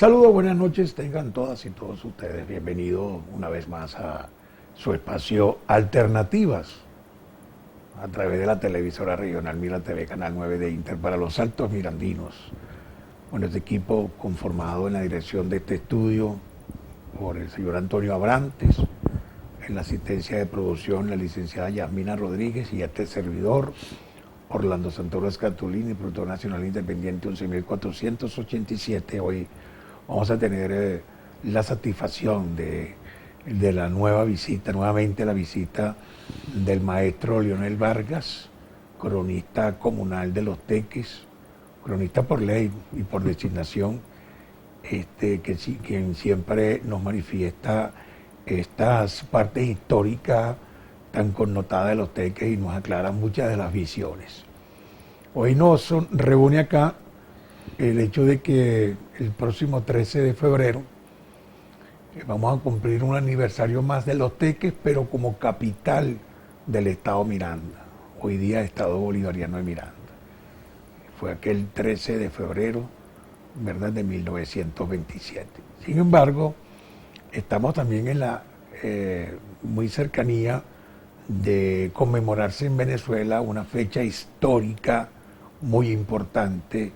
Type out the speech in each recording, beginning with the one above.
Saludos, buenas noches, tengan todas y todos ustedes. Bienvenidos una vez más a su espacio Alternativas a través de la televisora regional Mira TV, Canal 9 de Inter para los Altos Mirandinos. Bueno, este equipo conformado en la dirección de este estudio por el señor Antonio Abrantes, en la asistencia de producción la licenciada Yasmina Rodríguez y este servidor, Orlando Santoro Escatolini, productor nacional independiente 11.487. Hoy vamos a tener la satisfacción de la nueva visita, nuevamente la visita del maestro Leonel Vargas, cronista comunal de Los Teques, cronista por ley y por designación, quien siempre nos manifiesta estas partes históricas tan connotadas de Los Teques y nos aclara muchas de las visiones. Hoy nos reúne acá el hecho de que el próximo 13 de febrero vamos a cumplir un aniversario más de Los Teques, pero como capital del estado Miranda, hoy día estado bolivariano de Miranda. Fue aquel 13 de febrero, ¿verdad?, de 1927. Sin embargo, estamos también en la muy cercanía de conmemorarse en Venezuela una fecha histórica muy importante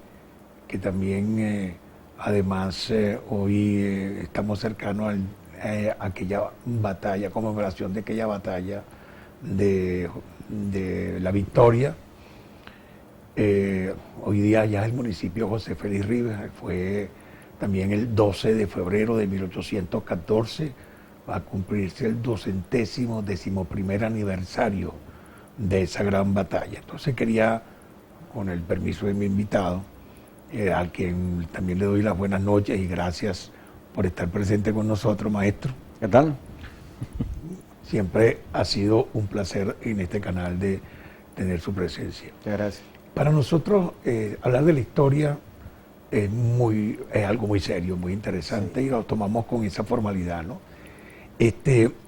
que también además hoy estamos cercanos a aquella batalla, conmemoración de aquella batalla de la Victoria. Hoy día ya el municipio José Félix Rivas, fue también el 12 de febrero de 1814, va a cumplirse el 211º aniversario de esa gran batalla. Entonces quería, con el permiso de mi invitado, al quien también le doy las buenas noches y gracias por estar presente con nosotros, maestro. ¿Qué tal? Siempre ha sido un placer en este canal de tener su presencia. Muchas gracias. Para nosotros hablar de la historia es algo muy serio, muy interesante, sí, y lo tomamos con esa formalidad, ¿no?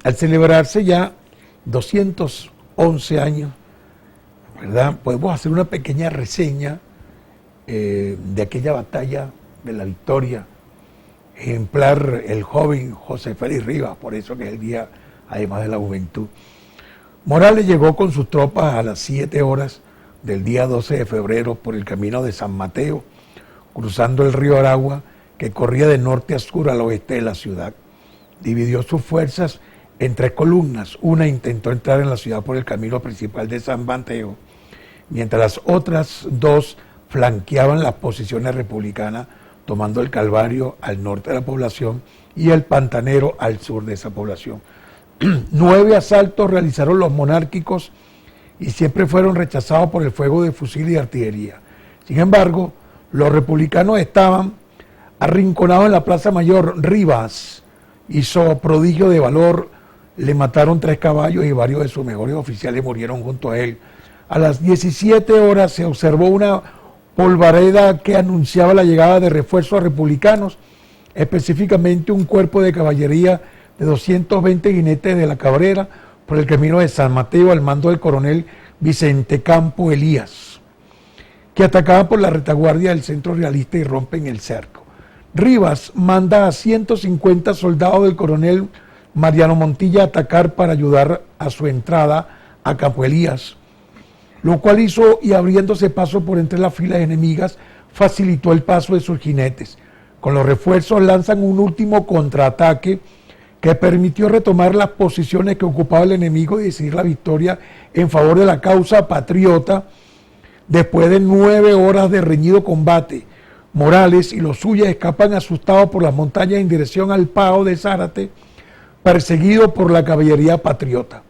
Al celebrarse ya 211 años, ¿verdad?, podemos hacer una pequeña reseña de aquella batalla de la Victoria, ejemplar el joven José Félix Rivas, por eso que es el día, además de la juventud. Morales llegó con sus tropas a las 7 horas del día 12 de febrero por el camino de San Mateo, cruzando el río Aragua, que corría de norte a sur al oeste de la ciudad. Dividió sus fuerzas en 3 columnas. Una intentó entrar en la ciudad por el camino principal de San Mateo, mientras las otras 2 flanqueaban las posiciones republicanas, tomando el Calvario al norte de la población y el Pantanero al sur de esa población. 9 asaltos realizaron los monárquicos y siempre fueron rechazados por el fuego de fusil y artillería. Sin embargo, los republicanos estaban arrinconados en la Plaza Mayor. Rivas hizo prodigio de valor, le mataron 3 caballos y varios de sus mejores oficiales murieron junto a él. A las 17 horas se observó una polvareda que anunciaba la llegada de refuerzos republicanos, específicamente un cuerpo de caballería de 220 jinetes de la Cabrera por el camino de San Mateo al mando del coronel Vicente Campo Elías, que atacaban por la retaguardia del centro realista y rompen el cerco. Rivas manda a 150 soldados del coronel Mariano Montilla a atacar para ayudar a su entrada a Campo Elías, lo cual hizo, y abriéndose paso por entre las filas enemigas, facilitó el paso de sus jinetes. Con los refuerzos lanzan un último contraataque que permitió retomar las posiciones que ocupaba el enemigo y decidir la victoria en favor de la causa patriota. Después de 9 horas de reñido combate, Morales y los suyos escapan asustados por las montañas en dirección al Pao de Zárate, perseguidos por la caballería patriota.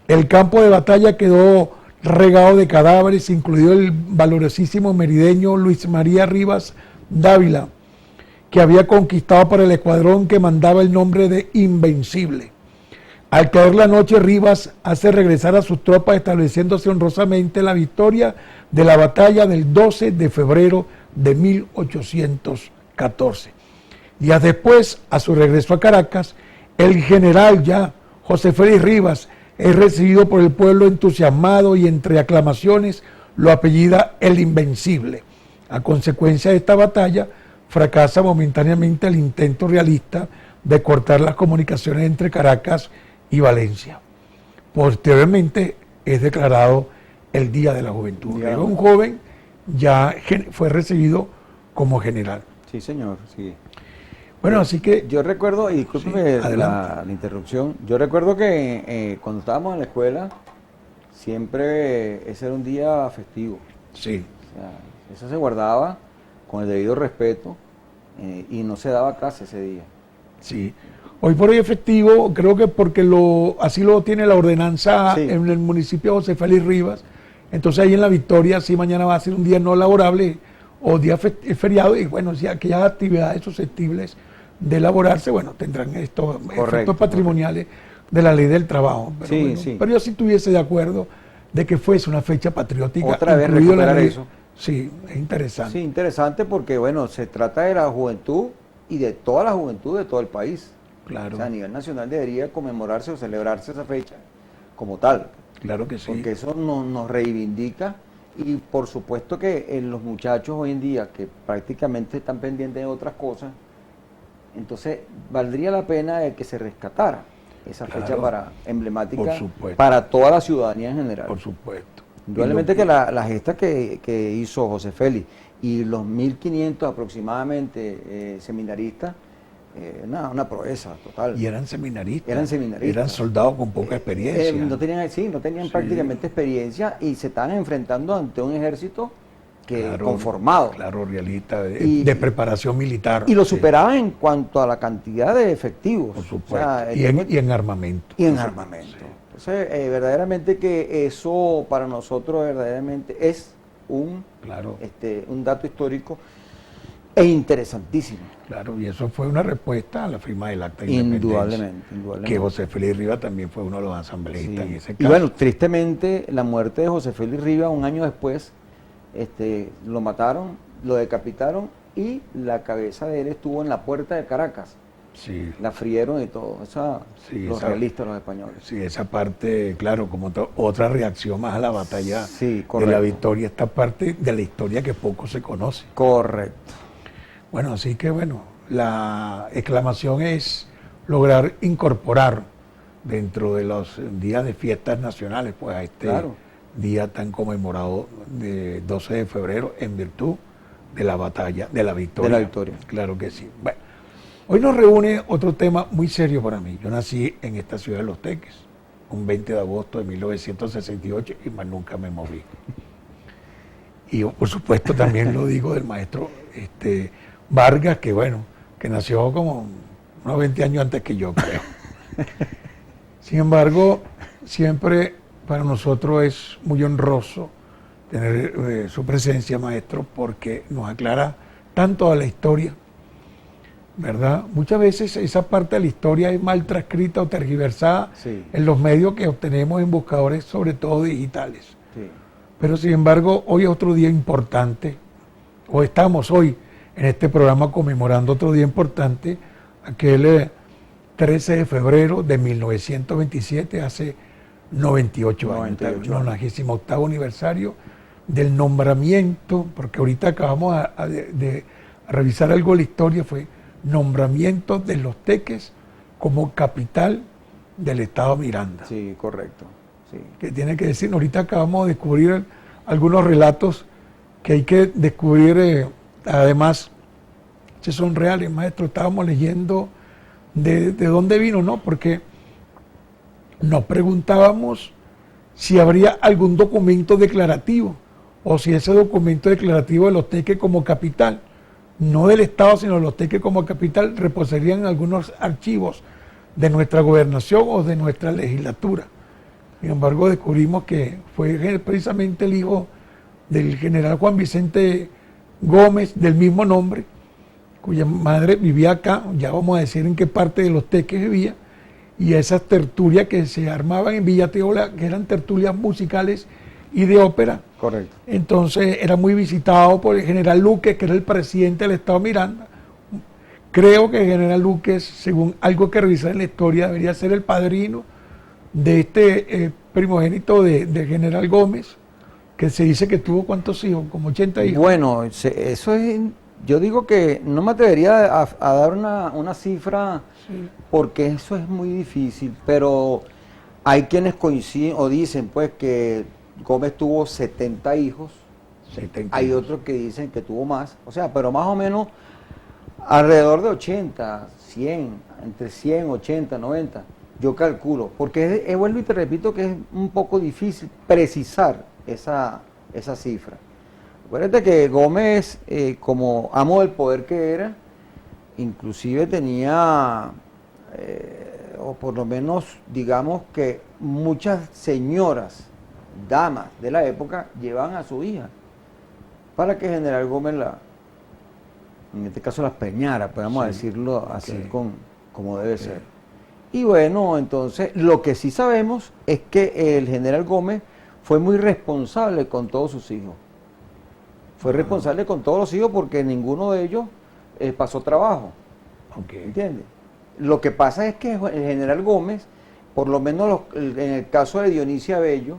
El campo de batalla quedó regado de cadáveres, incluido el valiosísimo merideño Luis María Rivas Dávila, que había conquistado para el escuadrón que mandaba el nombre de Invencible. Al caer la noche, Rivas hace regresar a sus tropas, estableciéndose honrosamente la victoria de la batalla del 12 de febrero de 1814. Días después, a su regreso a Caracas, el general ya José Félix Rivas es recibido por el pueblo entusiasmado y entre aclamaciones lo apellida el Invencible. A consecuencia de esta batalla, fracasa momentáneamente el intento realista de cortar las comunicaciones entre Caracas y Valencia. Posteriormente es declarado el Día de la Juventud. Luego un joven ya fue recibido como general. Sí, señor, sí. Bueno, así que... Yo recuerdo, y discúlpeme sí, la interrupción, yo recuerdo que cuando estábamos en la escuela, siempre ese era un día festivo. Sí. O sea, eso se guardaba con el debido respeto y no se daba clase ese día. Sí. Hoy por hoy es festivo, creo que porque así lo tiene la ordenanza en el municipio de José Félix Rivas. Entonces ahí en La Victoria, sí, mañana va a ser un día no laborable o día feriado, y bueno, si aquellas actividades susceptibles de elaborarse, bueno, tendrán estos efectos patrimoniales de la ley del trabajo. Pero, sí, bueno, sí. Pero yo sí estuviese de acuerdo de que fuese una fecha patriótica. Otra vez recuperar eso. Sí, es interesante. Sí, interesante porque, bueno, se trata de la juventud y de toda la juventud de todo el país. Claro. O sea, a nivel nacional debería conmemorarse o celebrarse esa fecha como tal. Claro que sí. Porque eso nos reivindica y por supuesto que los muchachos hoy en día que prácticamente están pendientes de otras cosas, entonces valdría la pena de que se rescatara esa fecha emblemática para toda la ciudadanía en general. Por supuesto. Indudablemente que la gesta que hizo José Félix y los 1.500 aproximadamente seminaristas, una proeza total. Y eran seminaristas. Eran soldados con poca experiencia. No tenían prácticamente experiencia y se estaban enfrentando ante un ejército conformado. Claro, realista, de preparación militar. Y lo superaban en cuanto a la cantidad de efectivos. Por supuesto. O sea, y en armamento. Y en armamento. Sí. Entonces, verdaderamente que eso para nosotros verdaderamente es un dato histórico e interesantísimo. Claro, y eso fue una respuesta a la firma del Acta de Independencia. Indudablemente. Que José Félix Rivas también fue uno de los asambleístas en ese caso. Y bueno, tristemente, la muerte de José Félix Rivas un año después, lo mataron, lo decapitaron y la cabeza de él estuvo en la puerta de Caracas. Sí. La frieron y todo. Los realistas, los españoles. Sí, esa parte, claro, como otra reacción más a la batalla de la Victoria, esta parte de la historia que poco se conoce. Correcto. Bueno, así que la exclamación es lograr incorporar dentro de los días de fiestas nacionales, pues a este día tan conmemorado de 12 de febrero en virtud de la batalla, de la Victoria. De la Victoria. Claro que sí. Bueno, hoy nos reúne otro tema muy serio para mí. Yo nací en esta ciudad de Los Teques, un 20 de agosto de 1968 y más nunca me moví. Y yo, por supuesto, también lo digo del maestro Vargas, que nació como unos 20 años antes que yo, creo. Sin embargo, siempre para nosotros es muy honroso tener su presencia, maestro, porque nos aclara tanto a la historia, ¿verdad? Muchas veces esa parte de la historia es mal transcrita o tergiversada en los medios que obtenemos en buscadores, sobre todo digitales. Sí. Pero sin embargo, hoy es otro día importante, o estamos hoy en este programa conmemorando otro día importante, aquel 13 de febrero de 1927, hace 98 años, el 98º aniversario del nombramiento, porque ahorita acabamos de revisar algo de la historia, fue nombramiento de Los Teques como capital del estado Miranda. Sí, correcto. Sí. Que tiene que decir, ahorita acabamos de descubrir algunos relatos que hay que descubrir, además, si son reales, maestro. Estábamos leyendo de dónde vino, ¿no? Porque nos preguntábamos si habría algún documento declarativo o si ese documento declarativo de Los Teques como capital, no del Estado, sino de Los Teques como capital, reposarían en algunos archivos de nuestra gobernación o de nuestra legislatura. Sin embargo, descubrimos que fue precisamente el hijo del general Juan Vicente Gómez, del mismo nombre, cuya madre vivía acá, ya vamos a decir en qué parte de Los Teques vivía, y esas tertulias que se armaban en Villa Teola, que eran tertulias musicales y de ópera. Correcto. Entonces era muy visitado por el general Luque, que era el presidente del estado Miranda. Creo que el general Luque, según algo que revisé en la historia, debería ser el padrino de este primogénito de general Gómez, que se dice que tuvo ¿cuántos hijos? Como 80 hijos. Bueno, eso es Yo digo que no me atrevería a dar una cifra Sí. porque eso es muy difícil, pero hay quienes coinciden o dicen pues que Gómez tuvo 70 hijos, 70 hay hijos. otros que dicen que tuvo más, o sea, pero más o menos alrededor de 80, 100, entre 100, 80, 90, yo calculo, porque vuelvo y te repito que es un poco difícil precisar esa cifra. Acuérdate que Gómez, como amo del poder que era, inclusive tenía, o por lo menos digamos que muchas señoras, damas de la época, llevan a su hija para que General Gómez en este caso las peñara, podemos Sí, decirlo así ok, como debe ok. ser. Y bueno, entonces lo que sí sabemos es que el General Gómez fue muy responsable con todos sus hijos. Fue Ah, responsable con todos los hijos porque ninguno de ellos pasó trabajo, ok. ¿entiendes? Lo que pasa es que el General Gómez, por lo menos en el caso de Dionisia Bello,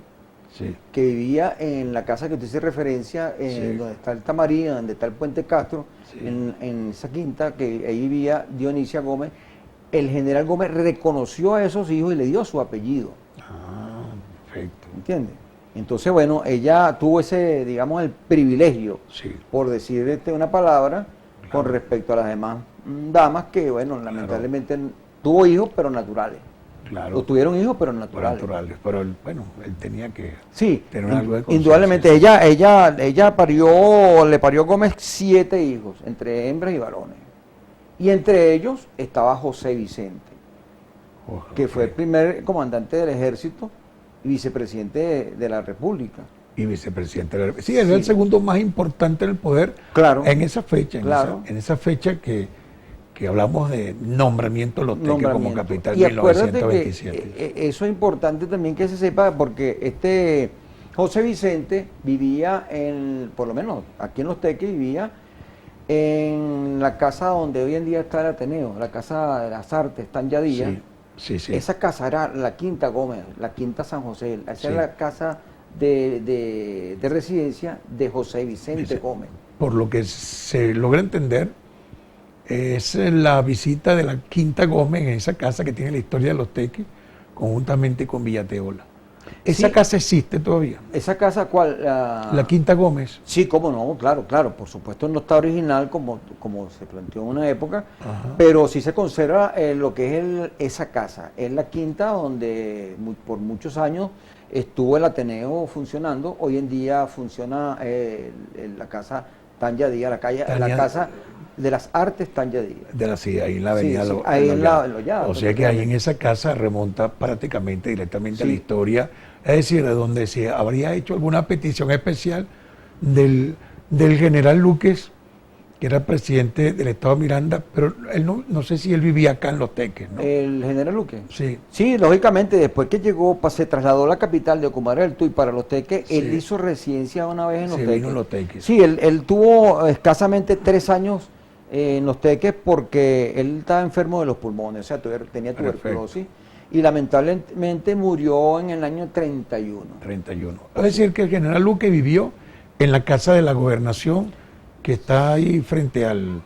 Sí, que vivía en la casa que usted hizo referencia, sí, donde está el Tamarí, donde está el Puente Castro, sí. en esa quinta, que ahí vivía Dionisia Gómez, el General Gómez reconoció a esos hijos y le dio su apellido, Ah, perfecto. ¿entiendes? Entonces, bueno, ella tuvo ese, digamos, el privilegio, Sí, por decirte una palabra, con claro, respecto a las demás damas que, bueno, claro, lamentablemente tuvo hijos, pero naturales. O claro. tuvieron hijos, pero Para naturales. naturales. Pero bueno, él tenía que Sí, tener algo de conciencia. indudablemente. Sí. Ella le parió a Gómez 7 hijos, entre hembras y varones. Y entre ellos estaba José Vicente, que fue el Ok. primer comandante del ejército y vicepresidente de la República. Y vicepresidente de la Sí, él era el Sí, segundo más importante en el poder claro, en esa fecha, claro. en esa fecha que hablamos de nombramiento Loteque como Nombramiento. capital Y acuérdate que 1927. eso es importante también que se sepa, porque José Vicente vivía por lo menos aquí en Los Teques, vivía en la casa donde hoy en día está el Ateneo, la Casa de las Artes, está en Yadía. Sí, sí, sí, Esa casa era la Quinta Gómez, la Quinta San José, esa sí. era la casa de residencia de José Vicente Dice, Gómez. por lo que se logra entender, es la visita de la Quinta Gómez en esa casa que tiene la historia de los Teques, conjuntamente con Villateola. Esa Sí, casa existe todavía. esa casa, ¿cuál? La Quinta Gómez. Sí, cómo no, claro, claro, por supuesto no está original como se planteó en una época, Ajá. pero sí se conserva lo que es esa casa. Es la quinta donde por muchos años estuvo el Ateneo funcionando. Hoy en día funciona la casa Tanya Díaz, la Tania casa de las artes Tanya Díaz. de la ciudad, ahí en la Sí, avenida sí, ahí en Lollada. en Lollada, O pues, sea que ahí en prácticamente. esa casa remonta prácticamente directamente a la Sí, historia, es decir, de donde se habría hecho alguna petición especial del general Luques, que era presidente del estado de Miranda, pero él no sé si él vivía acá en Los Teques, ¿no? el general Luque. Sí, Sí, lógicamente, después que llegó, se trasladó a la capital de Ocumare del Tuy para Los Teques, él sí, hizo residencia una vez en Los se Teques. vino en Los Teques. Sí, él tuvo escasamente 3 años en Los Teques porque él estaba enfermo de los pulmones, o sea, tenía tuberculosis y lamentablemente murió en el año 31. 31. Es decir, que el general Luque vivió en la casa de la gobernación que está ahí frente al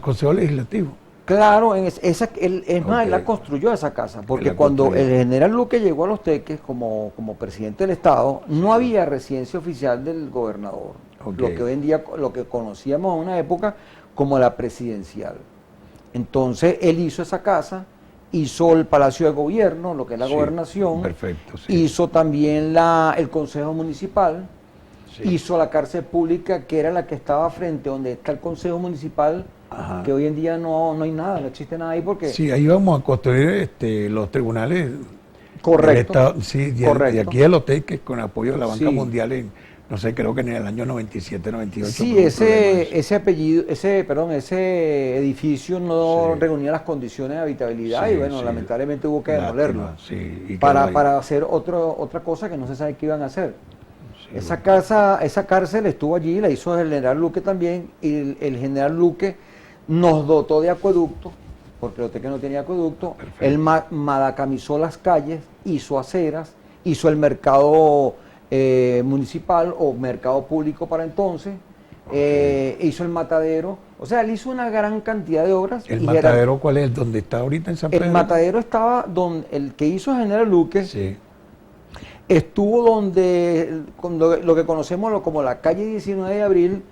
Consejo Legislativo. Claro, es más, él la Ok. construyó esa casa, Él porque la cuando construyó. el general Luque llegó a Los Teques como presidente del Estado, no había residencia oficial del gobernador, Ok. lo que hoy en día, lo que conocíamos en una época como la presidencial. Entonces, él hizo esa casa, hizo el Palacio de Gobierno, lo que es la Sí, gobernación, perfecto, sí. hizo también el Consejo Municipal, Sí. hizo la cárcel pública, que era la que estaba frente donde está el Consejo Municipal, Ajá. que hoy en día no hay nada, no existe nada ahí porque... Sí, ahí vamos a construir los tribunales del Correcto, Estado, sí, de correcto. aquí de los Teques, con apoyo de la Banca Sí. Mundial no sé, creo que en el año 97, 98. Sí, tuvo un problema ese edificio no Sí. reunía las condiciones de habitabilidad Sí, y bueno, sí. lamentablemente hubo que Lástima, demolerlo sí, y quedó ahí. para hacer otra cosa que no se sabe qué iban a hacer. Sí, Esa cárcel estuvo allí, la hizo el general Luque también, y el general Luque nos dotó de acueducto, porque Los Teques no tenía acueducto, Perfecto. él madacamizó las calles, hizo aceras, hizo el mercado municipal o mercado público para entonces, Ok. hizo el matadero O sea, él hizo una gran cantidad de obras. ¿El matadero cuál es? ¿Dónde está ahorita en San Pedro? El matadero estaba donde el que hizo General Luque. Sí. Estuvo donde lo que conocemos como la calle 19 de Abril,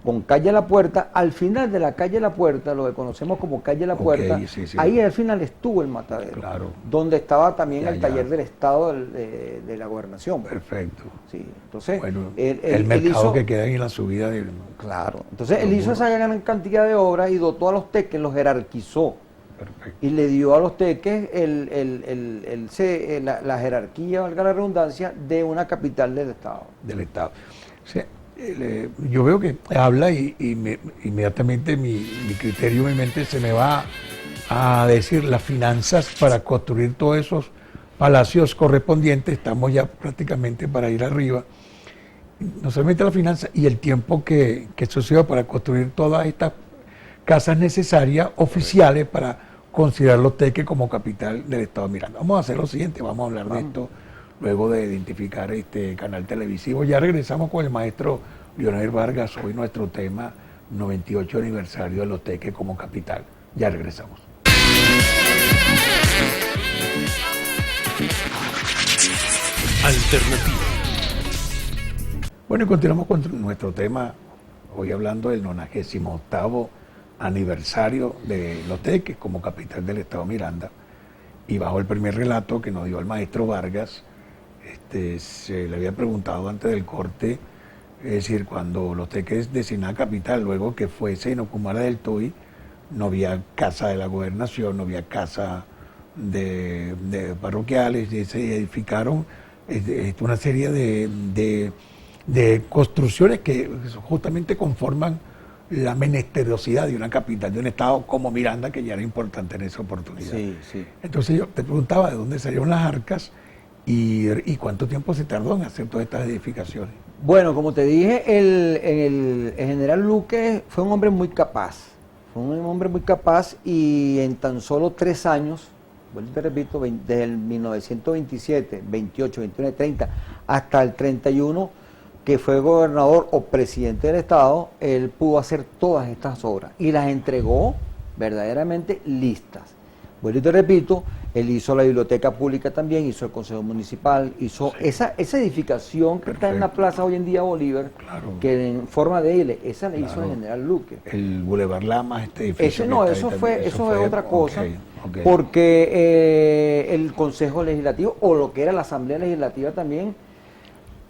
con calle La Puerta. Al final de la calle La Puerta, lo que conocemos como calle La Puerta, sí, ahí al final estuvo el matadero. Claro. Donde estaba también Ya, el taller del Estado de la Gobernación. Perfecto. Sí, entonces, Bueno, él mercado hizo, que queda ahí en la subida del... claro, entonces él hizo esa gran cantidad de obras y dotó a los teques, los jerarquizó. Perfecto. Y le dio a los teques la jerarquía, valga la redundancia, de una capital del Estado. Del Estado. O sea, yo veo que habla y inmediatamente mi criterio, mi mente se me va a decir las finanzas para construir todos esos palacios correspondientes. Estamos ya prácticamente para ir arriba. No solamente la finanza y el tiempo que sucedió para construir todas estas casas necesarias oficiales para considerar los teques como capital del Estado de Miranda. Vamos a hacer lo siguiente, vamos a hablar de esto luego de identificar este canal televisivo. Ya regresamos con el maestro Leonel Vargas, hoy nuestro tema 98 aniversario de los teques como capital. Ya regresamos. Alternativa. Bueno, y continuamos con nuestro tema, hoy hablando del 98º aniversario de los teques como capital del Estado Miranda, y bajo el primer relato que nos dio el maestro Vargas, se le había preguntado antes del corte, es decir, cuando los teques designaban capital, luego que fuese en Ocumara del Tuy, no había casa de la gobernación, no había casa de parroquiales, y se edificaron una serie de construcciones que justamente conforman la menesterosidad de una capital, de un estado como Miranda, que ya era importante en esa oportunidad. Sí, sí. Entonces yo te preguntaba de dónde salieron las arcas y cuánto tiempo se tardó en hacer todas estas edificaciones. Bueno, como te dije, el general Luque fue un hombre muy capaz. Fue un hombre muy capaz y en tan solo 3 años, vuelvo te repito, desde el 1927, 28, 29, 30, hasta el 31, que fue gobernador o presidente del Estado, él pudo hacer todas estas obras y las entregó verdaderamente listas. Vuelvo y te repito, él hizo la biblioteca pública también, hizo el Consejo Municipal, hizo esa edificación que está en la plaza hoy en día Bolívar, Claro. que en forma de L, esa la hizo Claro. el general Luque. El Boulevard Lamas, este edificio. Eso fue otra cosa, ok. porque el Consejo Legislativo, o lo que era la Asamblea Legislativa también,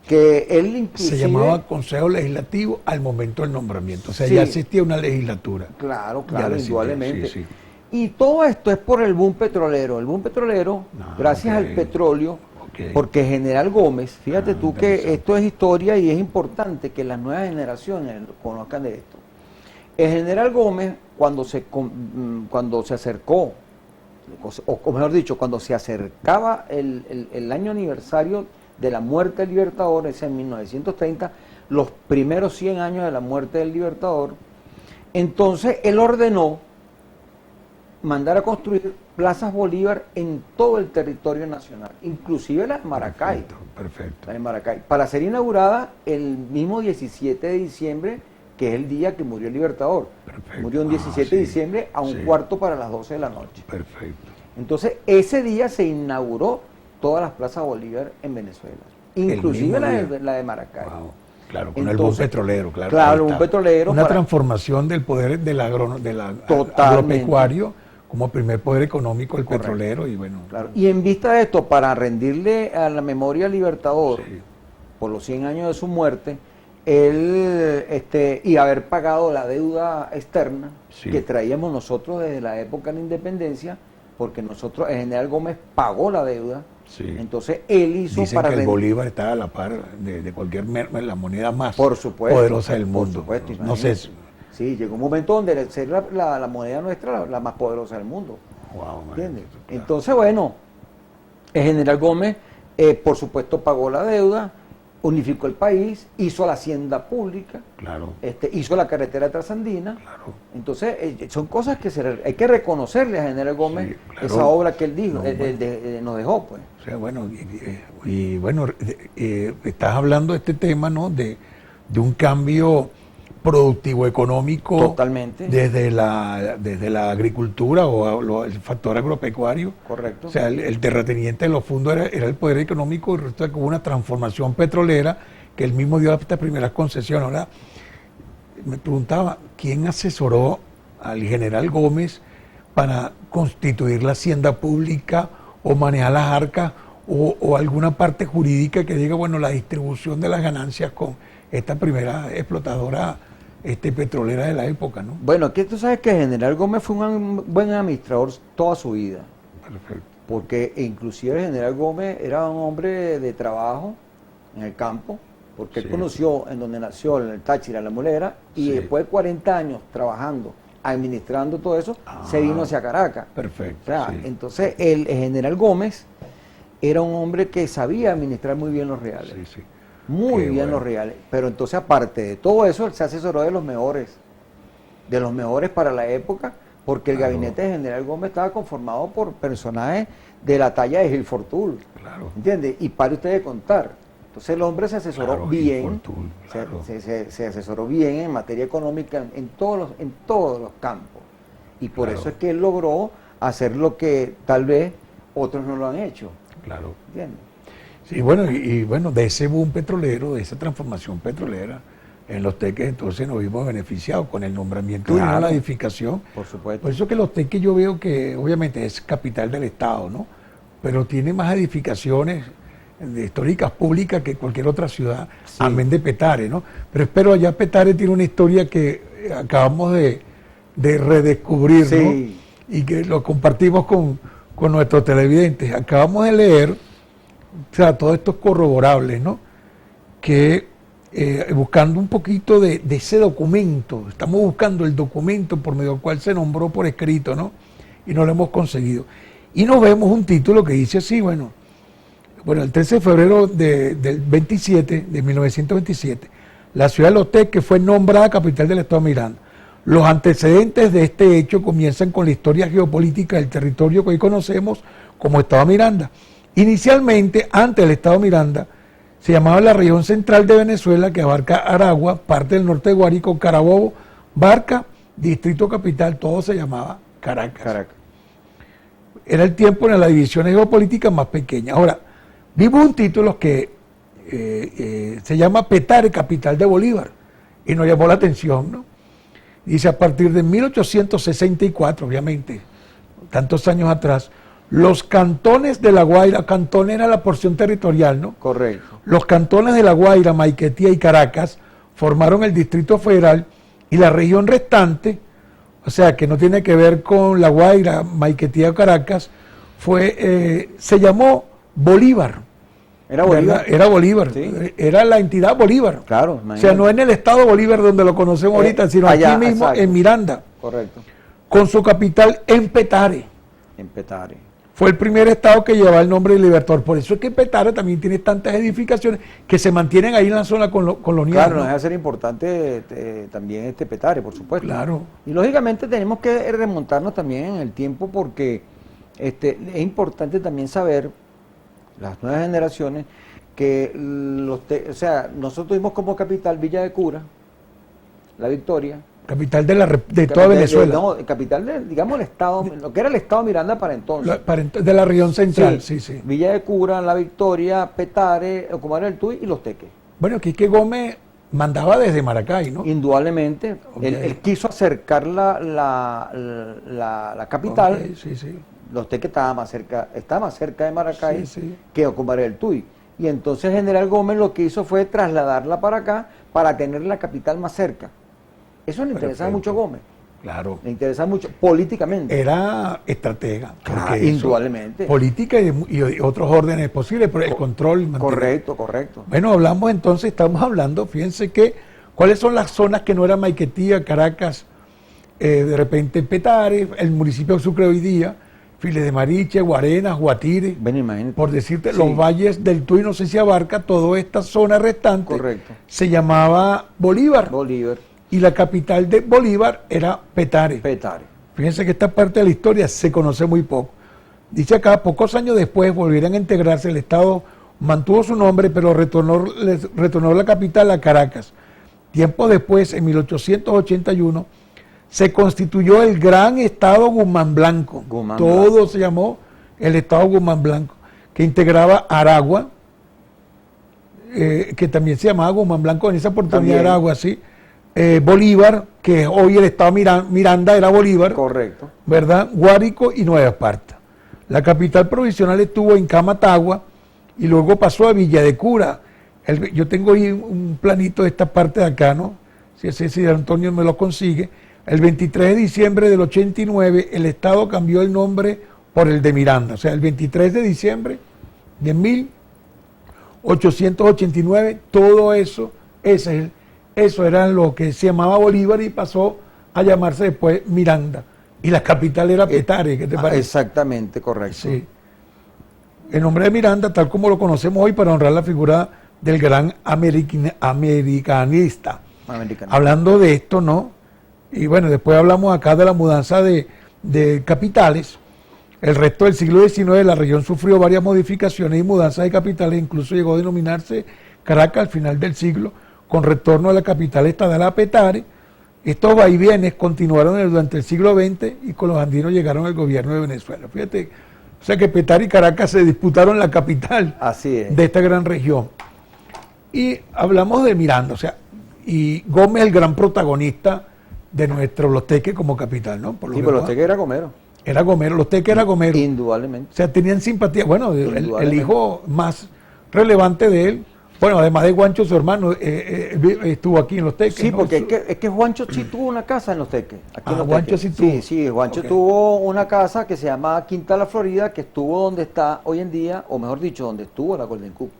que él inclusive... Se llamaba Consejo Legislativo al momento del nombramiento, o sea, Sí. ya existía una legislatura. Claro, Ya claro, existía, indudablemente. sí, sí. Y todo esto es por el boom petrolero. El boom petrolero, gracias ok. al petróleo, Ok. porque General Gómez, fíjate tú que interesante. esto es historia y es importante que las nuevas generaciones conozcan de esto. El General Gómez, cuando se acercó, o mejor dicho, cuando se acercaba el año aniversario de la muerte del Libertador, ese en 1930, los primeros 100 años de la muerte del Libertador, entonces él ordenó mandar a construir plazas Bolívar en todo el territorio nacional, inclusive la de Maracay. Perfecto. La de Maracay, para ser inaugurada el mismo 17 de diciembre, que es el día que murió el Libertador. Perfecto. Murió un 17 de sí. diciembre a un Sí. cuarto para las 12 de la noche. Perfecto. Entonces, ese día se inauguró todas las plazas Bolívar en Venezuela, inclusive mismo día. la de Maracay. Wow. Claro, con el boom Entonces, petrolero, claro. claro, ahí el boom está. petrolero Una para- transformación del poder Totalmente. agropecuario como primer poder económico, el Correcto. petrolero, y bueno. Claro. Y en vista de esto, para rendirle a la memoria al Libertador, Sí. por los 100 años de su muerte, él, y haber pagado la deuda externa Sí. que traíamos nosotros desde la época de la independencia, porque nosotros, el general Gómez pagó la deuda, Sí. entonces él hizo Dicen para que el rendir. Bolívar está a la par de cualquier la moneda más Por supuesto, poderosa del por mundo. supuesto, No sé. imagínate. Sí, llegó un momento donde el ser la moneda nuestra, la más poderosa del mundo. Wow, ¿Entiendes? claro. Entonces, bueno, el general Gómez, por supuesto, pagó la deuda, unificó el país, hizo la hacienda pública, Claro, hizo la carretera trasandina. claro. Entonces, son cosas que hay que reconocerle a general Gómez, Sí, claro. esa obra que él dijo, No, bueno. nos dejó, pues. O sea, bueno, bueno, estás hablando de este tema, ¿no? De un cambio productivo económico. Totalmente. Desde la agricultura o el factor agropecuario. Correcto. O sea, el terrateniente de los fondos era el poder económico, y resulta que hubo una transformación petrolera que él mismo dio estas primeras concesiones. Ahora, me preguntaba, ¿quién asesoró al general Gómez para constituir la hacienda pública o manejar las arcas o alguna parte jurídica que diga, bueno, la distribución de las ganancias con esta primera explotadora petrolera de la época, ¿no? Bueno, aquí tú sabes que el general Gómez fue un buen administrador toda su vida. Perfecto. Porque inclusive el general Gómez era un hombre de trabajo en el campo, porque él conoció en donde nació, en el Táchira, la Molera, y después de 40 años trabajando, administrando todo eso, se vino hacia Caracas. Perfecto. O sea, entonces el general Gómez era un hombre que sabía administrar muy bien los reales. Sí, sí. Muy bien bueno. los reales. Pero entonces, aparte de todo eso, él se asesoró de los mejores para la época, porque el gabinete de general Gómez estaba conformado por personajes de la talla de Gil Fortul. Claro. ¿Entiende? Y para usted de contar. Entonces el hombre se asesoró bien, claro. se asesoró bien en materia económica en todos los campos. Y por eso es que él logró hacer lo que tal vez otros no lo han hecho. Claro. ¿Entiendes? Sí, bueno, y bueno, de ese boom petrolero, de esa transformación petrolera, en Los Teques entonces nos vimos beneficiados con el nombramiento de la edificación. Por supuesto. Por eso que Los Teques yo veo que obviamente es capital del Estado, ¿no? Pero tiene más edificaciones históricas públicas que cualquier otra ciudad, amén de Petare, ¿no? Pero allá Petare tiene una historia que acabamos de redescubrir, Sí. ¿no? Y que lo compartimos con nuestros televidentes. Acabamos de leer, o sea, todo esto es corroborable, ¿no? Que buscando un poquito de ese documento, estamos buscando el documento por medio del cual se nombró por escrito, ¿no? Y no lo hemos conseguido. Y nos vemos un título que dice así, bueno, el 13 de febrero del 27, de 1927, la ciudad de Los Teques fue nombrada capital del Estado de Miranda. Los antecedentes de este hecho comienzan con la historia geopolítica del territorio que hoy conocemos como Estado de Miranda. Inicialmente, antes del Estado de Miranda, se llamaba la región central de Venezuela, que abarca Aragua, parte del norte de Guárico, Carabobo, Barca, Distrito Capital, todo se llamaba Caracas. Era el tiempo en la división geopolítica más pequeña. Ahora, vimos un título que se llama Petare, capital de Bolívar, y nos llamó la atención, ¿no? Dice, a partir de 1864, obviamente, tantos años atrás, los cantones de La Guaira, cantón era la porción territorial, ¿no? Correcto. Los cantones de La Guaira, Maiquetía y Caracas formaron el Distrito Federal y la región restante, o sea, que no tiene que ver con La Guaira, Maiquetía o Caracas, se llamó Bolívar. Era Bolívar. Era Bolívar, Sí. Era la entidad Bolívar. Claro, O sea, no en el estado Bolívar donde lo conocemos ahorita, sino allá, aquí mismo, exacto. en Miranda, Correcto. con su capital en Petare. En Petare. Fue el primer estado que llevaba el nombre de Libertador. Por eso es que Petare también tiene tantas edificaciones que se mantienen ahí en la zona colonial. Claro, ¿no? nos debe ser importante también Petare, por supuesto. Claro. Y lógicamente tenemos que remontarnos también en el tiempo porque es importante también saber, las nuevas generaciones, que nosotros tuvimos como capital Villa de Cura, La Victoria. Capital de toda Venezuela. No, capital digamos, el estado, lo que era el estado Miranda para entonces. De la región central, sí. Villa de Cura, La Victoria, Petare, Ocumare del Tuy y Los Teques. Bueno, Quique Gómez mandaba desde Maracay, ¿no? Indudablemente. Okay. Él quiso acercar la capital. Okay, sí. Los Teques estaba más cerca de Maracay Sí. que Ocumare del Tuy. Y entonces General Gómez lo que hizo fue trasladarla para acá para tener la capital más cerca. Eso le interesaba mucho a Gómez. Claro. Le interesaba mucho políticamente. Era estratega. Claro, indudablemente. Política y otros órdenes posibles, pero el control. Correcto. Bueno, estamos hablando, fíjense cuáles son las zonas que no eran Maiquetía, Caracas, de repente Petare, el municipio de Sucre hoy día, Files de Mariche, Guarenas, Guatire, Ven, imagínate. por decirte, Sí. los valles del Tuy, no sé si abarca, toda esta zona restante. Correcto. Se llamaba Bolívar. Bolívar, Y la capital de Bolívar era Petare. Petare. Fíjense que esta parte de la historia se conoce muy poco. Dice acá, pocos años después volvieron a integrarse, el Estado mantuvo su nombre, pero retornó la capital a Caracas. Tiempo después, en 1881, se constituyó el Gran Estado Guzmán Blanco. Todo se llamó el Estado Guzmán Blanco, que integraba Aragua, que también se llamaba Guzmán Blanco en esa oportunidad, también. Aragua, sí. Bolívar, que hoy el Estado Miranda era Bolívar. Correcto. ¿Verdad? Guárico y Nueva Esparta. La capital provisional estuvo en Camatagua y luego pasó a Villa de Cura. Yo tengo ahí un planito de esta parte de acá, ¿no? Si Antonio me lo consigue. El 23 de diciembre del 89, el Estado cambió el nombre por el de Miranda. O sea, el 23 de diciembre de 1889, todo eso, eso era lo que se llamaba Bolívar y pasó a llamarse después Miranda. Y la capital era Petare, ¿qué te parece? Exactamente, correcto. Sí. El nombre de Miranda, tal como lo conocemos hoy, para honrar la figura del gran americanista. Hablando de esto, ¿no? Y bueno, después hablamos acá de la mudanza de capitales. El resto del siglo XIX la región sufrió varias modificaciones y mudanzas de capitales, incluso llegó a denominarse Caracas al final del siglo, con retorno a la capital estatal a Petare. Estos vaivienes continuaron durante el siglo XX y con los andinos llegaron al gobierno de Venezuela. Fíjate, o sea que Petare y Caracas se disputaron la capital de esta gran región. Y hablamos de Miranda, o sea, y Gómez el gran protagonista de nuestro Los Teques como capital, ¿no? Por pero Los Teques era Gomero. Era Gomero, Los Teques era Gomero. Indudablemente. O sea, tenían simpatía. Bueno, el hijo más relevante de él, bueno, además de Juancho, su hermano, estuvo aquí en Los Teques. Sí, ¿no? porque es que Juancho sí tuvo una casa en Los Teques. Aquí en Los Juancho Teques. sí tuvo. Sí, Juancho tuvo una casa que se llama Quinta La Florida, que estuvo donde está hoy en día, o mejor dicho, donde estuvo la Golden Cup.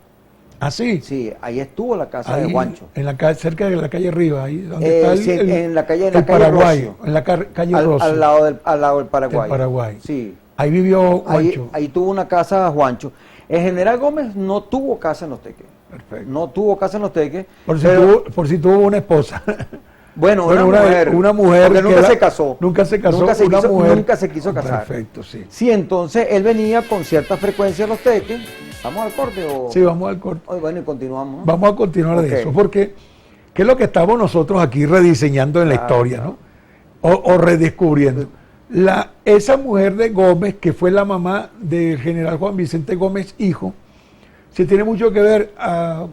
¿Ah, sí? Sí, ahí estuvo la casa ahí, de Juancho. En la calle, cerca de la calle Arriba, ahí donde está en la calle Paraguay, Rocio. en la calle Rocio. Al lado del Paraguay. Del Paraguay. Sí. Ahí vivió Juancho. Ahí tuvo una casa Juancho. El general Gómez no tuvo casa en Los Teques. Perfecto. No tuvo casa en Los Teques. Por si tuvo una esposa. Bueno, una mujer porque nunca se casó. Nunca se casó. Nunca se quiso casar. Perfecto, sí. Sí, entonces él venía con cierta frecuencia a Los Teques. ¿Vamos al corte o...? Sí, vamos al corte. Bueno, y continuamos, ¿no? Vamos a continuar de eso, porque ¿qué es lo que estamos nosotros aquí rediseñando en la historia, ¿no? O redescubriendo? Esa mujer de Gómez, que fue la mamá del general Juan Vicente Gómez, hijo, sí tiene mucho que ver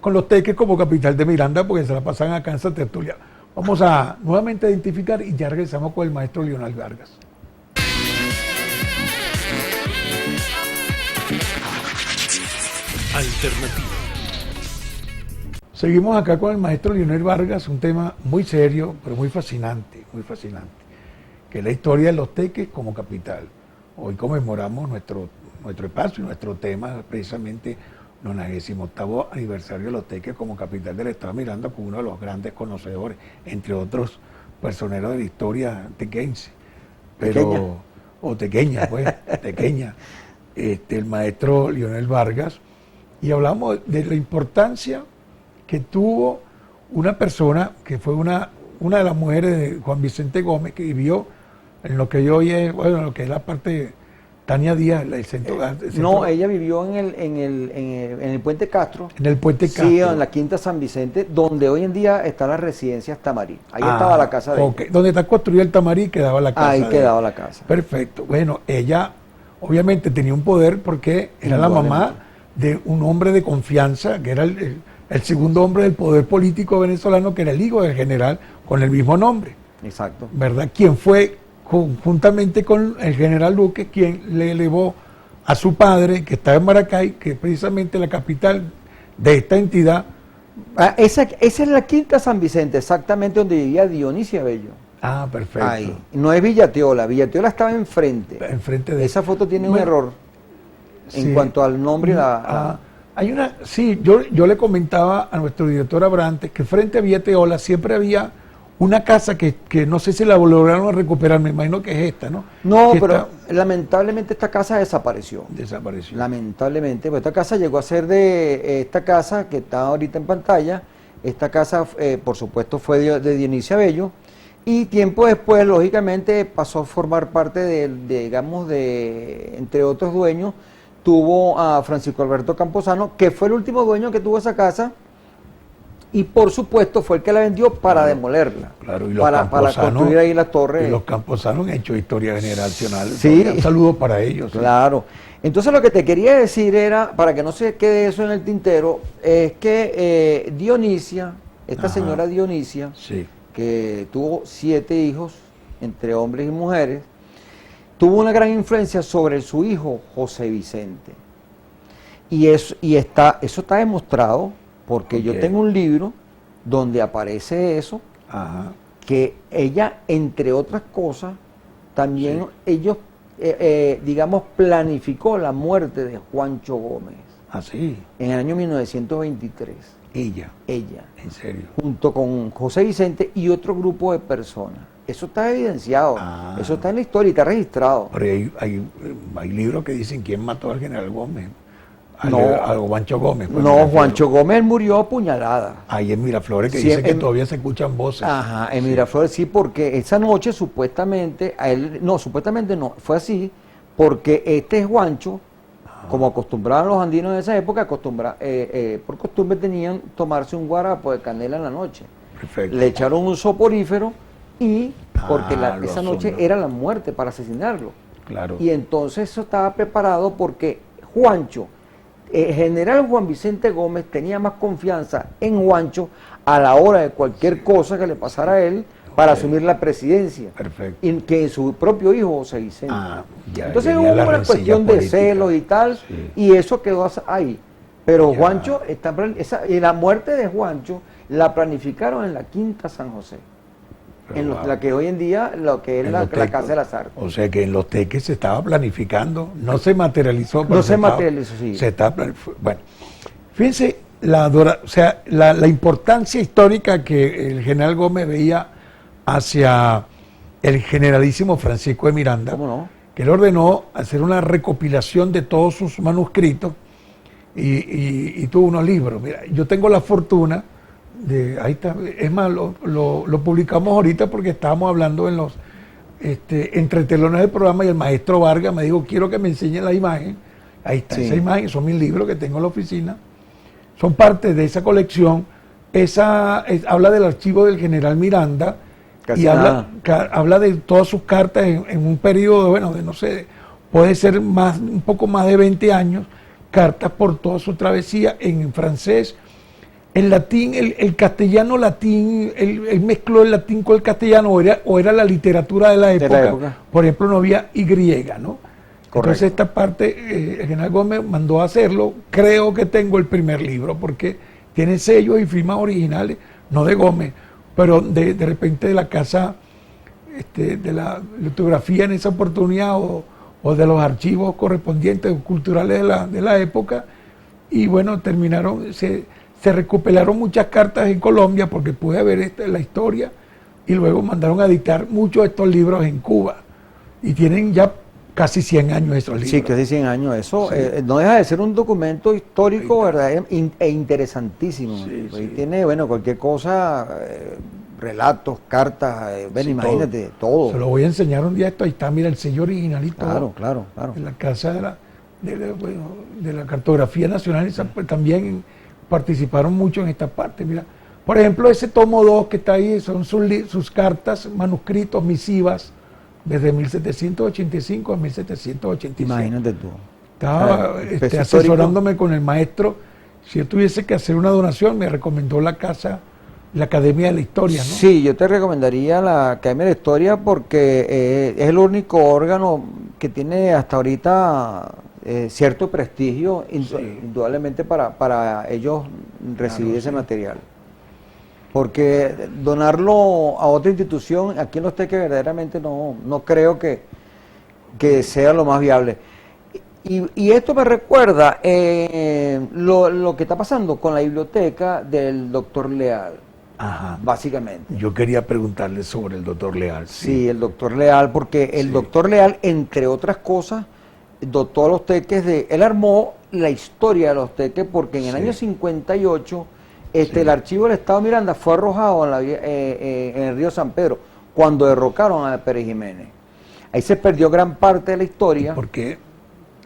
con Los Teques como capital de Miranda, porque se la pasan acá en Santa Tertulia. Vamos a nuevamente identificar y ya regresamos con el maestro Leonel Vargas. Alternativa. Seguimos acá con el maestro Leonel Vargas, un tema muy serio, pero muy fascinante, que es la historia de Los Teques como capital. Hoy conmemoramos nuestro espacio y nuestro tema, precisamente 98º aniversario de Los Teques como capital del estado de Miranda, con uno de los grandes conocedores, entre otros personeros de la historia tequense, tequeña, el maestro Leonel Vargas, y hablamos de la importancia que tuvo una persona que fue una de las mujeres de Juan Vicente Gómez, que vivió en lo que hoy es, bueno, lo que es la parte Tania Díaz, el centro. No, ella vivió en el Puente Castro. En el Puente Castro. Sí, en la Quinta San Vicente, donde hoy en día está la residencia Tamarí. Ahí estaba la casa de ella. Donde está construido el Tamarí quedaba la casa. Ahí quedaba la casa. Perfecto. Bueno, ella obviamente tenía un poder porque era la mamá de un hombre de confianza, que era el segundo hombre del poder político venezolano, que era el hijo del general con el mismo nombre. Exacto. ¿Verdad? Quien fue, conjuntamente con el general Luque, quien le elevó a su padre, que estaba en Maracay, que es precisamente la capital de esta entidad. Esa es la Quinta San Vicente, exactamente donde vivía Dionisio Bello. Ah, perfecto. Ahí. No es Villateola, Villateola estaba enfrente. Enfrente de esa foto tiene un error en cuanto al nombre y hay una, sí, yo le comentaba a nuestro director Abrantes que frente a Villateola siempre había una casa que no sé si la lograron recuperar, me imagino que es esta, ¿no? No, que pero lamentablemente esta casa desapareció. Desapareció. Lamentablemente, pues esta casa llegó a ser de esta casa que está ahorita en pantalla. Esta casa, por supuesto, fue de Dionisio Bello. Y tiempo después, lógicamente, pasó a formar parte digamos, entre otros dueños, tuvo a Francisco Alberto Camposano, que fue el último dueño que tuvo esa casa, y por supuesto fue el que la vendió para demolerla, Claro, y los para construir ahí la torre. Y los camposanos han hecho historia generacional. Sí. Un saludo para ellos. Claro. Entonces lo que te quería decir era, para que no se quede eso en el tintero, es que Dionisia, esta señora Dionisia, Sí. que tuvo 7 hijos, entre hombres y mujeres, tuvo una gran influencia sobre su hijo José Vicente. Y eso está demostrado porque yo tengo un libro donde aparece eso, Ajá. que ella, entre otras cosas, también ellos, digamos, planificó la muerte de Juancho Gómez Así. en el año 1923. Ella. Ella, En serio. junto con José Vicente y otro grupo de personas. Eso está evidenciado, eso está en la historia y está registrado. Pero hay libros que dicen quién mató al general Gómez. No. A Juancho Gómez. pues, No, Juancho Gómez murió apuñalada. Ahí en Miraflores que Sí, dicen que todavía se escuchan voces. Ajá, en Miraflores sí, porque esa noche supuestamente, supuestamente no, fue así, porque este Juancho, como acostumbraban los andinos de esa época, por costumbre tenían tomarse un guarapo de canela en la noche. Perfecto. Le echaron un soporífero y, porque lo esa noche asombro. era la muerte para asesinarlo. Claro. Y entonces eso estaba preparado porque Juancho, el general Juan Vicente Gómez tenía más confianza en Juancho a la hora de cualquier cosa que le pasara a él para asumir la presidencia. Perfecto. Y que en su propio hijo José Vicente. Entonces venía hubo la una rencilla cuestión de política. celos y tal, Sí. y eso quedó ahí. Pero Ya. Juancho, y la muerte de Juancho la planificaron en la Quinta San José. Pero, wow. La que hoy en día, lo que es En la los Teques. Casa de las Artes. O sea que en los Teques se estaba planificando, no se materializó. pero No se estaba- materializó, sí. Se está bueno, fíjense la importancia histórica que el general Gómez veía hacia el generalísimo Francisco de Miranda, ¿Cómo no? que él ordenó hacer una recopilación de todos sus manuscritos y tuvo unos libros. Mira, yo tengo la fortuna ahí está, es más, lo publicamos ahorita porque estábamos hablando en los entre telones del programa y el maestro Vargas me dijo, quiero que me enseñe la imagen. Ahí está, Sí. esa imagen, son mis libros que tengo en la oficina, son parte de esa colección. Habla del archivo del general Miranda. Casi Y nada. habla de todas sus cartas en un periodo, bueno, de no sé, puede ser un poco más de 20 años, cartas por toda su travesía en francés, en latín, el castellano latín, él mezcló el latín con el castellano, o era la literatura de la época. Por ejemplo, no había Y, ¿no? Correcto. Entonces esta parte, el general Gómez mandó a hacerlo, creo que tengo el primer libro, porque tiene sellos y firmas originales, no de Gómez, pero de repente de la casa, de la litografía en esa oportunidad, o de los archivos correspondientes culturales de la época, y bueno, se recuperaron muchas cartas en Colombia, porque pude ver la historia, y luego mandaron a editar muchos de estos libros en Cuba, y tienen ya casi 100 años esos libros. Sí, casi 100 años. Eso Sí. No deja de ser un documento histórico, ¿verdad? E interesantísimo. Sí, Ahí sí. tiene, bueno, cualquier cosa, relatos, cartas, Sí, imagínate, todo. Se lo voy a enseñar un día. Esto ahí está, mira, el sello original y todo. Claro. En la casa de la Cartografía Nacional, pues, también participaron mucho en esta parte. Mira, por ejemplo, ese tomo 2 que está ahí son sus cartas, manuscritos, misivas, desde 1785 a 1786. Imagínate tú. Estaba Peso asesorándome con el maestro. Si yo tuviese que hacer una donación, me recomendó la Academia de la Historia, ¿no? Sí, yo te recomendaría la Academia de la Historia porque es el único órgano que tiene hasta ahorita cierto prestigio, indudablemente para ellos recibir ese material. Porque donarlo a otra institución, aquí en Los Teques verdaderamente no creo que sea lo más viable. Y esto me recuerda lo que está pasando con la biblioteca del doctor Leal. Ajá. Básicamente. Yo quería preguntarle sobre el doctor Leal. Sí, el doctor Leal, porque el doctor Leal, entre otras cosas, dotó a Los Teques él armó la historia de Los Teques, porque en el año 58 el archivo del Estado de Miranda fue arrojado en el río San Pedro, cuando derrocaron a Pérez Jiménez. Ahí se perdió gran parte de la historia. ¿Por qué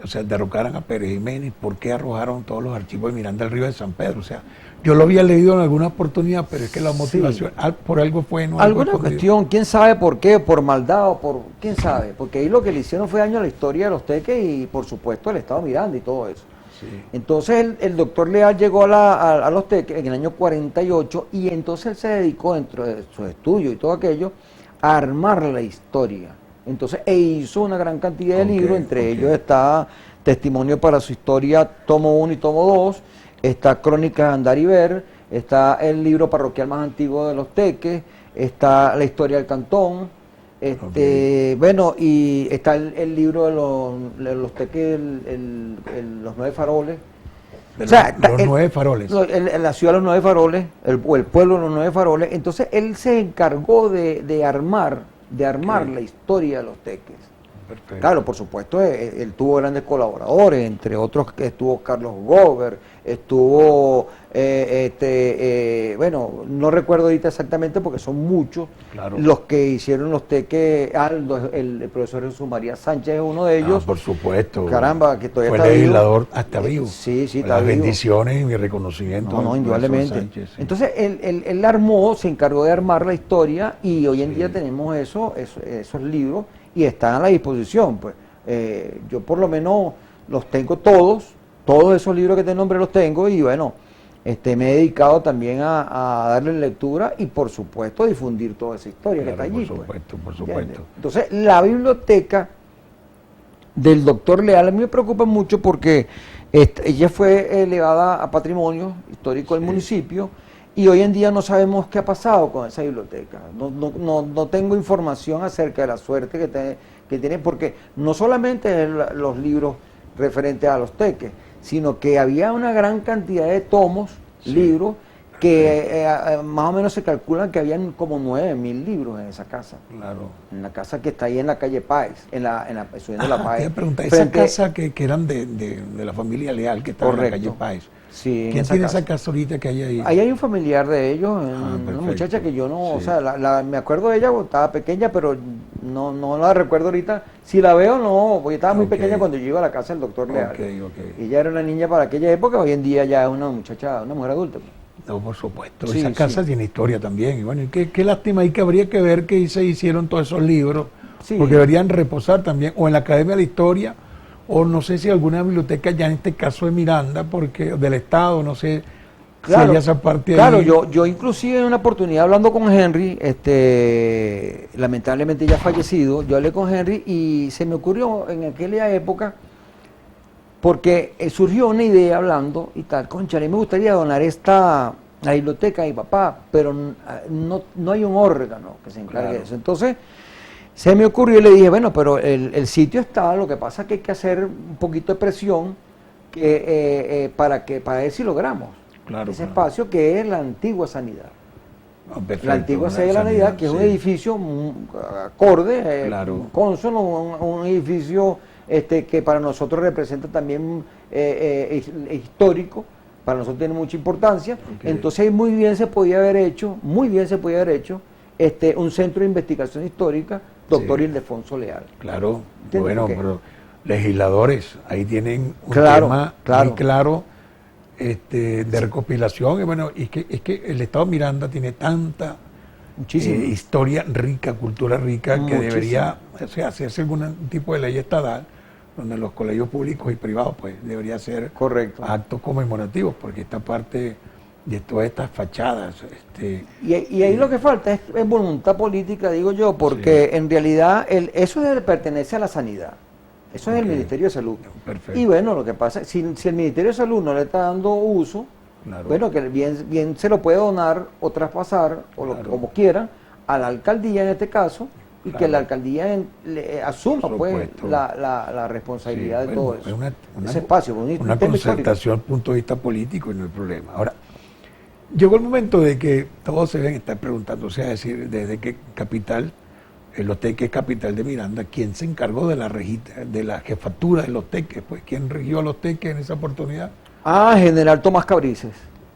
o sea, derrocaran a Pérez Jiménez, ¿por qué arrojaron todos los archivos de Miranda al río de San Pedro? O sea, yo lo había leído en alguna oportunidad, pero es que la motivación, por algo fue, no algo Alguna escondido. cuestión, quién sabe por qué, por maldad o por, quién sabe, porque ahí lo que le hicieron fue daño a la historia de los Teques y por supuesto el Estado Miranda y todo eso. Sí. Entonces el doctor Leal llegó a los Teques en el año 48 y entonces él se dedicó dentro de sus estudios y todo aquello a armar la historia. Entonces hizo una gran cantidad de libros, entre ellos está Testimonio para su historia, tomo 1 y tomo 2, está Crónicas de Andar y Ver, está el libro parroquial más antiguo de los Teques, está la historia del cantón, bueno, y está el libro de los Teques, los 9 faroles. O sea, los 9 faroles. La ciudad de los 9 faroles, el pueblo de los 9 faroles. Entonces él se encargó de armar la historia de los Teques. Perfecto. Claro, por supuesto, él tuvo grandes colaboradores, entre otros que estuvo Carlos Gober, estuvo, bueno, no recuerdo ahorita exactamente porque son muchos los que hicieron los Teques. El profesor Jesús María Sánchez es uno de ellos. Por supuesto. Caramba, que todavía fue está legislador vivo. hasta vivo. Sí, está Las vivo. bendiciones y mi reconocimiento. No, indudablemente. Sánchez, sí. Entonces, él armó, se encargó de armar la historia y hoy en día tenemos esos libros y están a la disposición. Pues yo por lo menos los tengo todos esos libros que te nombré los tengo y bueno, me he dedicado también a darle lectura y por supuesto difundir toda esa historia que está allí. Por supuesto. Entonces, la biblioteca del doctor Leal a mí me preocupa mucho porque ella fue elevada a patrimonio histórico del municipio y hoy en día no sabemos qué ha pasado con esa biblioteca. No tengo información acerca de la suerte que tiene, porque no solamente los libros referentes a los Teques, sino que había una gran cantidad de tomos, libros, que más o menos se calculan que habían como 9.000 libros en esa casa. Claro. En la casa que está ahí en la calle Páez, subiendo la Páez. Te preguntar, esa casa que eran de la familia Leal, que estaba en la calle Páez. Sí, ¿Quién tiene esa casa ahorita que hay ahí? Ahí hay un familiar de ellos, una muchacha que yo no, o sea, me acuerdo de ella cuando estaba pequeña, pero no la recuerdo ahorita. Si la veo, no, porque estaba muy pequeña cuando yo iba a la casa del doctor Leal. Y ella era una niña para aquella época, hoy en día ya es una muchacha, una mujer adulta. No, por supuesto. Esa casa tiene historia también. Y bueno, qué lástima ahí que habría que ver que se hicieron todos esos libros, porque deberían reposar también, o en la Academia de la Historia, o no sé si alguna biblioteca ya en este caso de Miranda, porque del Estado, no sé si hay esa parte ahí. Yo inclusive en una oportunidad hablando con Henry, lamentablemente ya fallecido, yo hablé con Henry y se me ocurrió en aquella época, porque surgió una idea hablando y tal, conchale, me gustaría donar la biblioteca a mi papá, pero no hay un órgano que se encargue de eso. Entonces, se me ocurrió y le dije, bueno, pero el sitio está, lo que pasa es que hay que hacer un poquito de presión para ver si logramos ese espacio que es la antigua sanidad. La antigua sede de la sanidad, que es un edificio acorde, consono, un edificio que para nosotros representa también histórico, para nosotros tiene mucha importancia. Entonces muy bien se podía haber hecho un centro de investigación histórica, doctor Ildefonso Leal. Claro, bueno, pero legisladores, ahí tienen un tema muy claro de recopilación, y bueno, es que el Estado Miranda tiene tanta historia rica, cultura rica, que debería hacerse algún tipo de ley estatal, donde los colegios públicos y privados pues debería ser actos conmemorativos, porque esta parte de todas estas fachadas. Y ahí lo que falta es voluntad política, digo yo, porque en realidad eso pertenece a la sanidad, eso es el Ministerio de Salud. Perfecto. Y bueno, lo que pasa, si el Ministerio de Salud no le está dando uso, bueno, que bien se lo puede donar o traspasar, como quieran, a la alcaldía en este caso, y que la alcaldía asuma pues la responsabilidad de todo eso. Ese espacio, una concertación desde el punto de vista político y no hay problema. Ahora, llegó el momento de que todos se deben estar preguntando, o sea, decir, desde qué capital, los Teques capital de Miranda, ¿quién se encargó de la jefatura de los Teques? Pues, ¿quién rigió a los Teques en esa oportunidad? General Tomás Cabrices.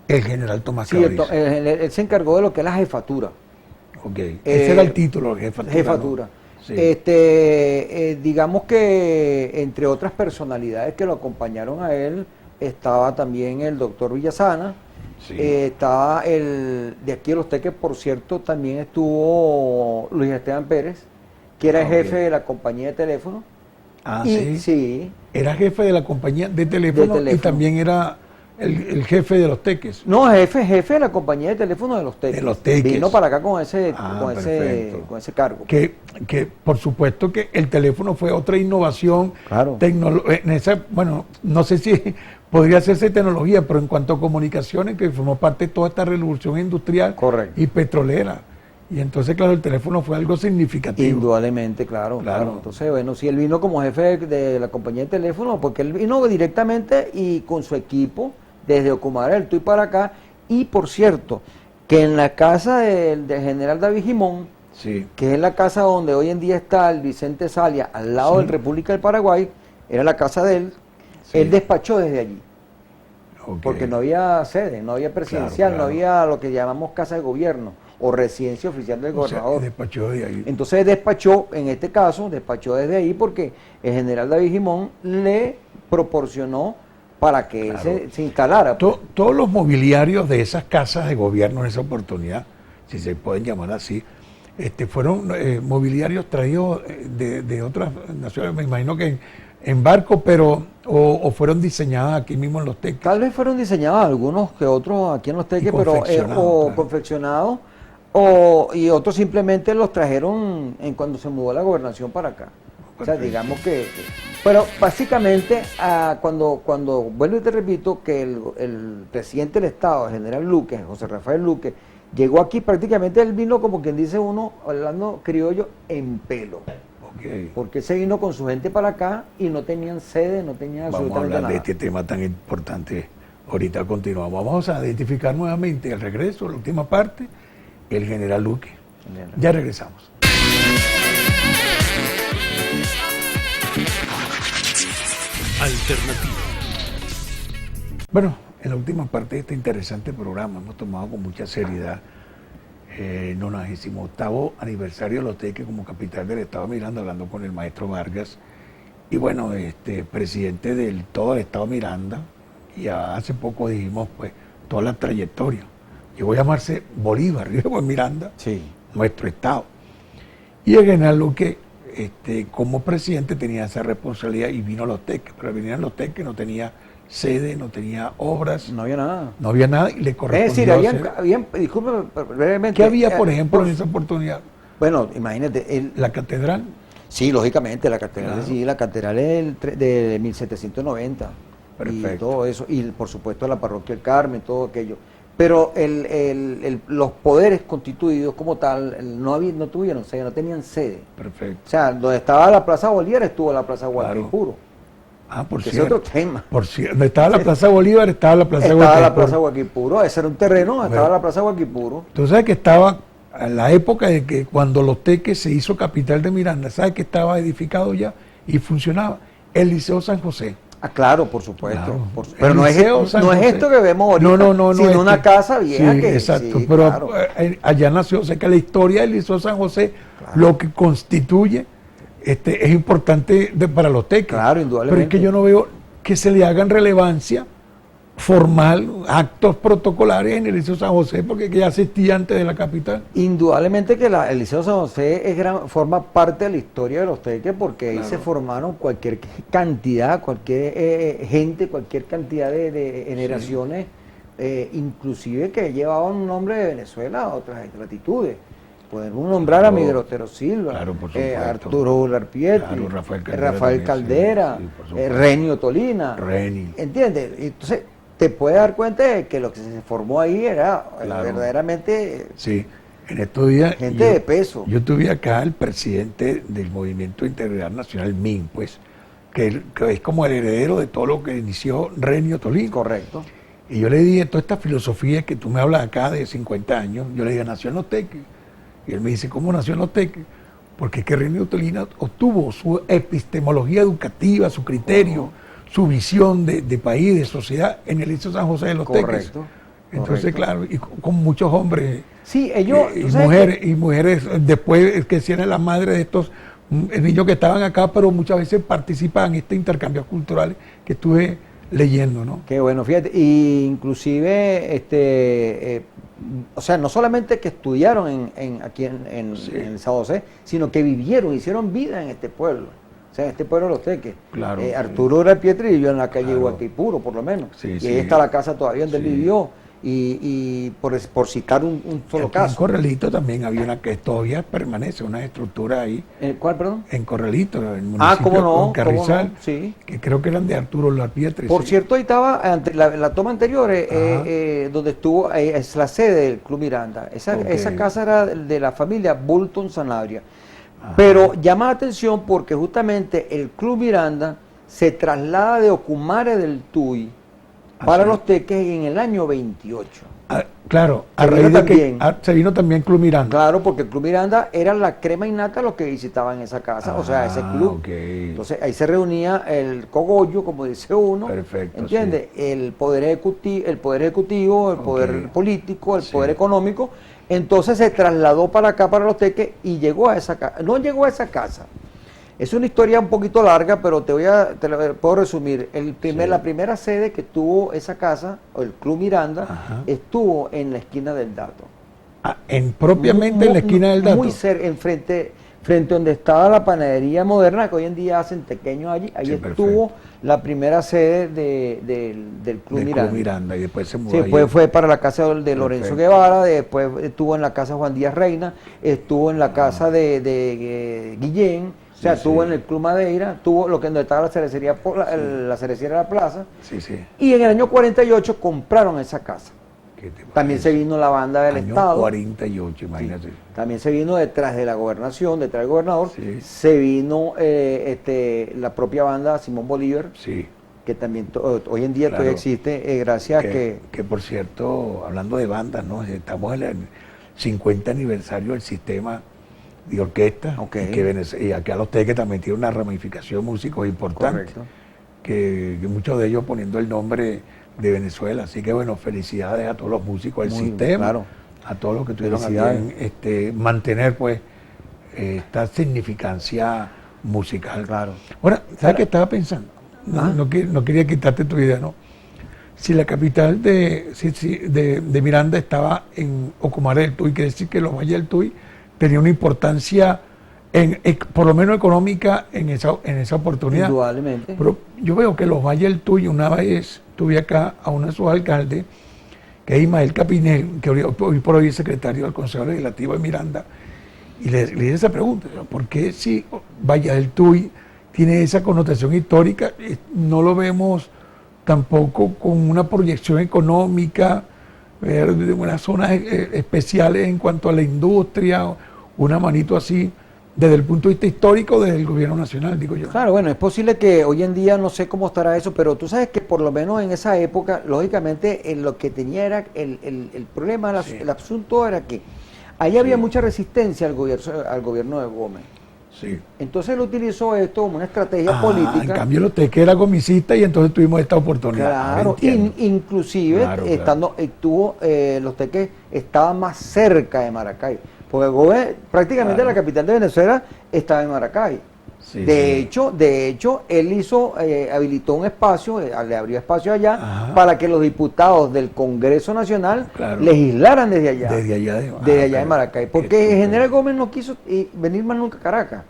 El general Tomás Cabrices. Él se encargó de lo que es la jefatura. Ese era el título, jefatura. Jefatura. Sí. Digamos que entre otras personalidades que lo acompañaron a él, estaba también el doctor Villasana, Sí. estaba el de aquí de Los Teques, por cierto, también estuvo Luis Esteban Pérez, que era el jefe de la compañía de teléfono. Ah, y, sí. sí. Era jefe de la compañía de teléfono, y también era el jefe de Los Teques. No, jefe de la compañía de teléfono de Los Teques. De Los Teques. Vino para acá con ese cargo. Que por supuesto que el teléfono fue otra innovación. Claro. Bueno, no sé si podría hacerse tecnología, pero en cuanto a comunicaciones, que formó parte de toda esta revolución industrial. Correcto. Y petrolera. Y entonces, claro, el teléfono fue algo significativo. Indudablemente, claro. Entonces, bueno, si él vino como jefe de la compañía de teléfono, porque él vino directamente y con su equipo, desde Ocumare del Tuy para acá, y por cierto, que en la casa del general David Gimón, sí, que es la casa donde hoy en día está el Vicente Salia, al lado del República del Paraguay, era la casa de él, él despachó desde allí. Okay. Porque no había sede, no había presidencial, no había lo que llamamos casa de gobierno o residencia oficial del gobernador. Despachó de ahí. Entonces despachó, en este caso, despachó desde ahí porque el general David Gimón le proporcionó para que se instalara. Todos los mobiliarios de esas casas de gobierno en esa oportunidad, si se pueden llamar así, fueron mobiliarios traídos de otras naciones, me imagino que en barco, pero o fueron diseñadas aquí mismo en Los Teques. Tal vez fueron diseñadas algunos que otros aquí en Los Teques, pero confeccionados, y otros simplemente los trajeron cuando se mudó la gobernación para acá. Perfecto. O sea, digamos que... Pero básicamente, cuando vuelvo y te repito, que el presidente del Estado, el general Luque, José Rafael Luque, llegó aquí, prácticamente él vino como quien dice uno, hablando criollo, en pelo. Okay. Porque se vino con su gente para acá y no tenían sede, no tenían absolutamente nada. Vamos a hablar de este tema tan importante. Ahorita continuamos. Vamos a identificar nuevamente el regreso, la última parte, el general Luque. Ya regresamos. Alternativa. Bueno, en la última parte de este interesante programa hemos tomado con mucha seriedad el 98º aniversario de Los Teques como capital del Estado Miranda, hablando con el maestro Vargas, y bueno, presidente del todo el Estado Miranda, y hace poco dijimos pues toda la trayectoria. Llegó a llamarse Bolívar, Río Miranda, nuestro Estado. Y el general Luque, como presidente, tenía esa responsabilidad y vino a Los Teques, pero venir a Los Teques no tenía sede, no tenía obras. No había nada. No había nada y le correspondió. Es decir, discúlpeme brevemente. ¿Qué había, por ejemplo, en esa oportunidad? Bueno, imagínate. ¿La catedral? Sí, lógicamente, la catedral, claro. Sí, la catedral es de 1790. Perfecto. Y todo eso, y por supuesto la parroquia del Carmen, todo aquello. Pero los poderes constituidos como tal no tuvieron sede, no tenían sede. Perfecto. O sea, donde estaba la Plaza Bolívar estuvo la Plaza Guaquipuro. Claro. Ah, por cierto. Ese es otro tema. Por cierto. Donde estaba la Plaza Bolívar, estaba la Plaza Guaquipuro. Estaba la Plaza Guaquipuro, ese era un terreno, estaba la Plaza Guaquipuro. Tú sabes que estaba en la época de que cuando Los Teques se hizo capital de Miranda, ¿sabes que estaba edificado ya y funcionaba? El Liceo San José. Ah, claro, por supuesto. Claro. Pero no es esto que vemos ahorita, sino una casa vieja sí, exacto, sí, pero claro. Allá nació, o sea que la historia del Liceo San José, claro, lo que constituye, es importante para Los Teques. Claro, indudablemente. Pero es que yo no veo que se le hagan relevancia formal, actos protocolares en el Liceo San José, porque ya existía antes de la capital. Indudablemente que el Liceo San José forma parte de la historia de Los Teques, porque ahí se formaron cualquier cantidad, cualquier gente, cualquier cantidad de generaciones, inclusive que llevaban un nombre de Venezuela a otras latitudes. Podemos nombrar a Miguel Otero Silva, claro, Arturo Larpietri, claro, Rafael Caldera, Renio Tolina. ¿Entiendes? Entonces, te puedes dar cuenta de que lo que se formó ahí era verdaderamente en estos días, gente de peso. Yo tuve acá al presidente del Movimiento Integral Nacional, MIN, pues, que es como el heredero de todo lo que inició Renio Tolina. Correcto. Y yo le dije, toda esta filosofía que tú me hablas acá de 50 años, yo le dije, nació en Los Teques. Y él me dice, ¿cómo nació en Los Teques? Porque es que Renio Tolina obtuvo su epistemología educativa, su criterio, su visión de país, de sociedad, en el Liceo San José de Los Teques. Entonces, claro, y con muchos hombres sí, ellos, y mujeres después que eran las madres de estos niños que estaban acá, pero muchas veces participaban en estos intercambios culturales que estuve leyendo, ¿no? Qué bueno, fíjate, y inclusive, o sea, no solamente que estudiaron aquí en Sí. el San José, sino que vivieron, hicieron vida en este pueblo, o sea, en este pueblo de Los Teques. Claro, sí. Arturo Grapietri vivió en la calle Claro. Guaquipuro, por lo menos, Sí, y sí. ahí está la casa todavía donde él Sí. vivió, y por citar un solo Aquí en caso. Corralito también había una que todavía permanece, una estructura ahí, ¿Cuál, perdón? en Corralito, en el municipio Ah, cómo de no, Carrizal, cómo no, sí. que creo que eran de Arturo Larpietri. Por sí. cierto, ahí estaba, la toma anterior, Ajá. donde estuvo, es la sede del Club Miranda. Ok. Esa casa era de la familia Bulton Sanabria. Ajá. Pero llama la atención porque justamente el Club Miranda se traslada de Ocumare del Tuy para sí. Los Teques en el año 28. Ah, claro, a Se vino raíz de también. que se vino también Club Miranda. Claro, porque el Club Miranda era la crema innata los que visitaban esa casa, o sea, ese club. Ok. Entonces ahí se reunía el cogollo, como dice uno, Perfecto, ¿entiendes? El poder ejecutivo, el poder Ok. político, el Sí. poder económico. Entonces se trasladó para acá, para Los Teques, y llegó a esa casa. No llegó a esa casa. Es una historia un poquito larga, pero te la puedo resumir. Sí. La primera sede que tuvo esa casa, o el Club Miranda, Ajá. estuvo en la esquina del Dato. Ah, propiamente en la esquina del Dato. Muy cerca, frente donde estaba la panadería moderna, que hoy en día hacen tequeños allí. Ahí Sí, estuvo perfecto. la primera sede del Club Del Miranda. Club Miranda, y después se mudó Sí, ahí. después fue para la casa de Lorenzo Perfecto. Guevara, después estuvo en la casa Juan Díaz Reina, estuvo en la casa de Guillén, o sea, Sí, estuvo sí. en el Club Madeira, tuvo lo que donde estaba la cerecería, la cerecería de la plaza, Sí, sí. y en el año 48 compraron esa casa. ¿Qué te También se parece? vino la banda del Año Estado. 48, imagínate. También se vino detrás de la gobernación, detrás del gobernador, Sí. se vino la propia banda Simón Bolívar, Sí. que también hoy en día Claro. todavía existe, gracias a Que por cierto, hablando de bandas, ¿no? Estamos en el 50 aniversario del sistema de orquesta. Ok. Y acá Los Teques también tiene una ramificación músicos importante. Correcto. Que muchos de ellos poniendo el nombre de Venezuela. Así que bueno, felicidades a todos los músicos del Muy sistema, claro. a todos los que tuvieron a Felicidades. bien mantener pues esta significancia musical. Claro. Ahora, ¿sabes Ahora- qué estaba pensando? Ah. No quería quitarte tu idea, ¿no? Si la capital de Miranda estaba en Ocumare del Tuy, quiere decir que los Valles del Tuy tenía una importancia, por lo menos económica, en esa oportunidad. Indudablemente. Pero yo veo que los Valles del Tuy, una vez tuve acá a uno de sus alcaldes, que es Ismael Capinel, que hoy por hoy es secretario del Consejo Legislativo de Miranda, y le hice esa pregunta, ¿por qué si Valle del Tuy tiene esa connotación histórica, no lo vemos tampoco con una proyección económica, de unas zonas especiales en cuanto a la industria, una manito así, desde el punto de vista histórico del gobierno nacional, digo yo? Claro, bueno, es posible que hoy en día no sé cómo estará eso, pero tú sabes que por lo menos en esa época, lógicamente, lo que tenía era el problema, Sí. el asunto era que ahí había Sí. mucha resistencia al gobierno de Gómez. Sí. Entonces él utilizó esto como una estrategia En política. cambio, los Teques era gomicista y entonces tuvimos esta oportunidad. Claro, Entiendo. inclusive Claro, claro. Los Teques estaba más cerca de Maracay, porque Gómez, prácticamente Claro. la capital de Venezuela, estaba en Maracay. Sí, de sí. hecho, él habilitó un espacio, le abrió espacio allá Ajá. para que los diputados del Congreso Nacional Claro. legislaran desde allá. Desde allá De Maracay. Porque estupendo. General Gómez no quiso venir más nunca a Caracas.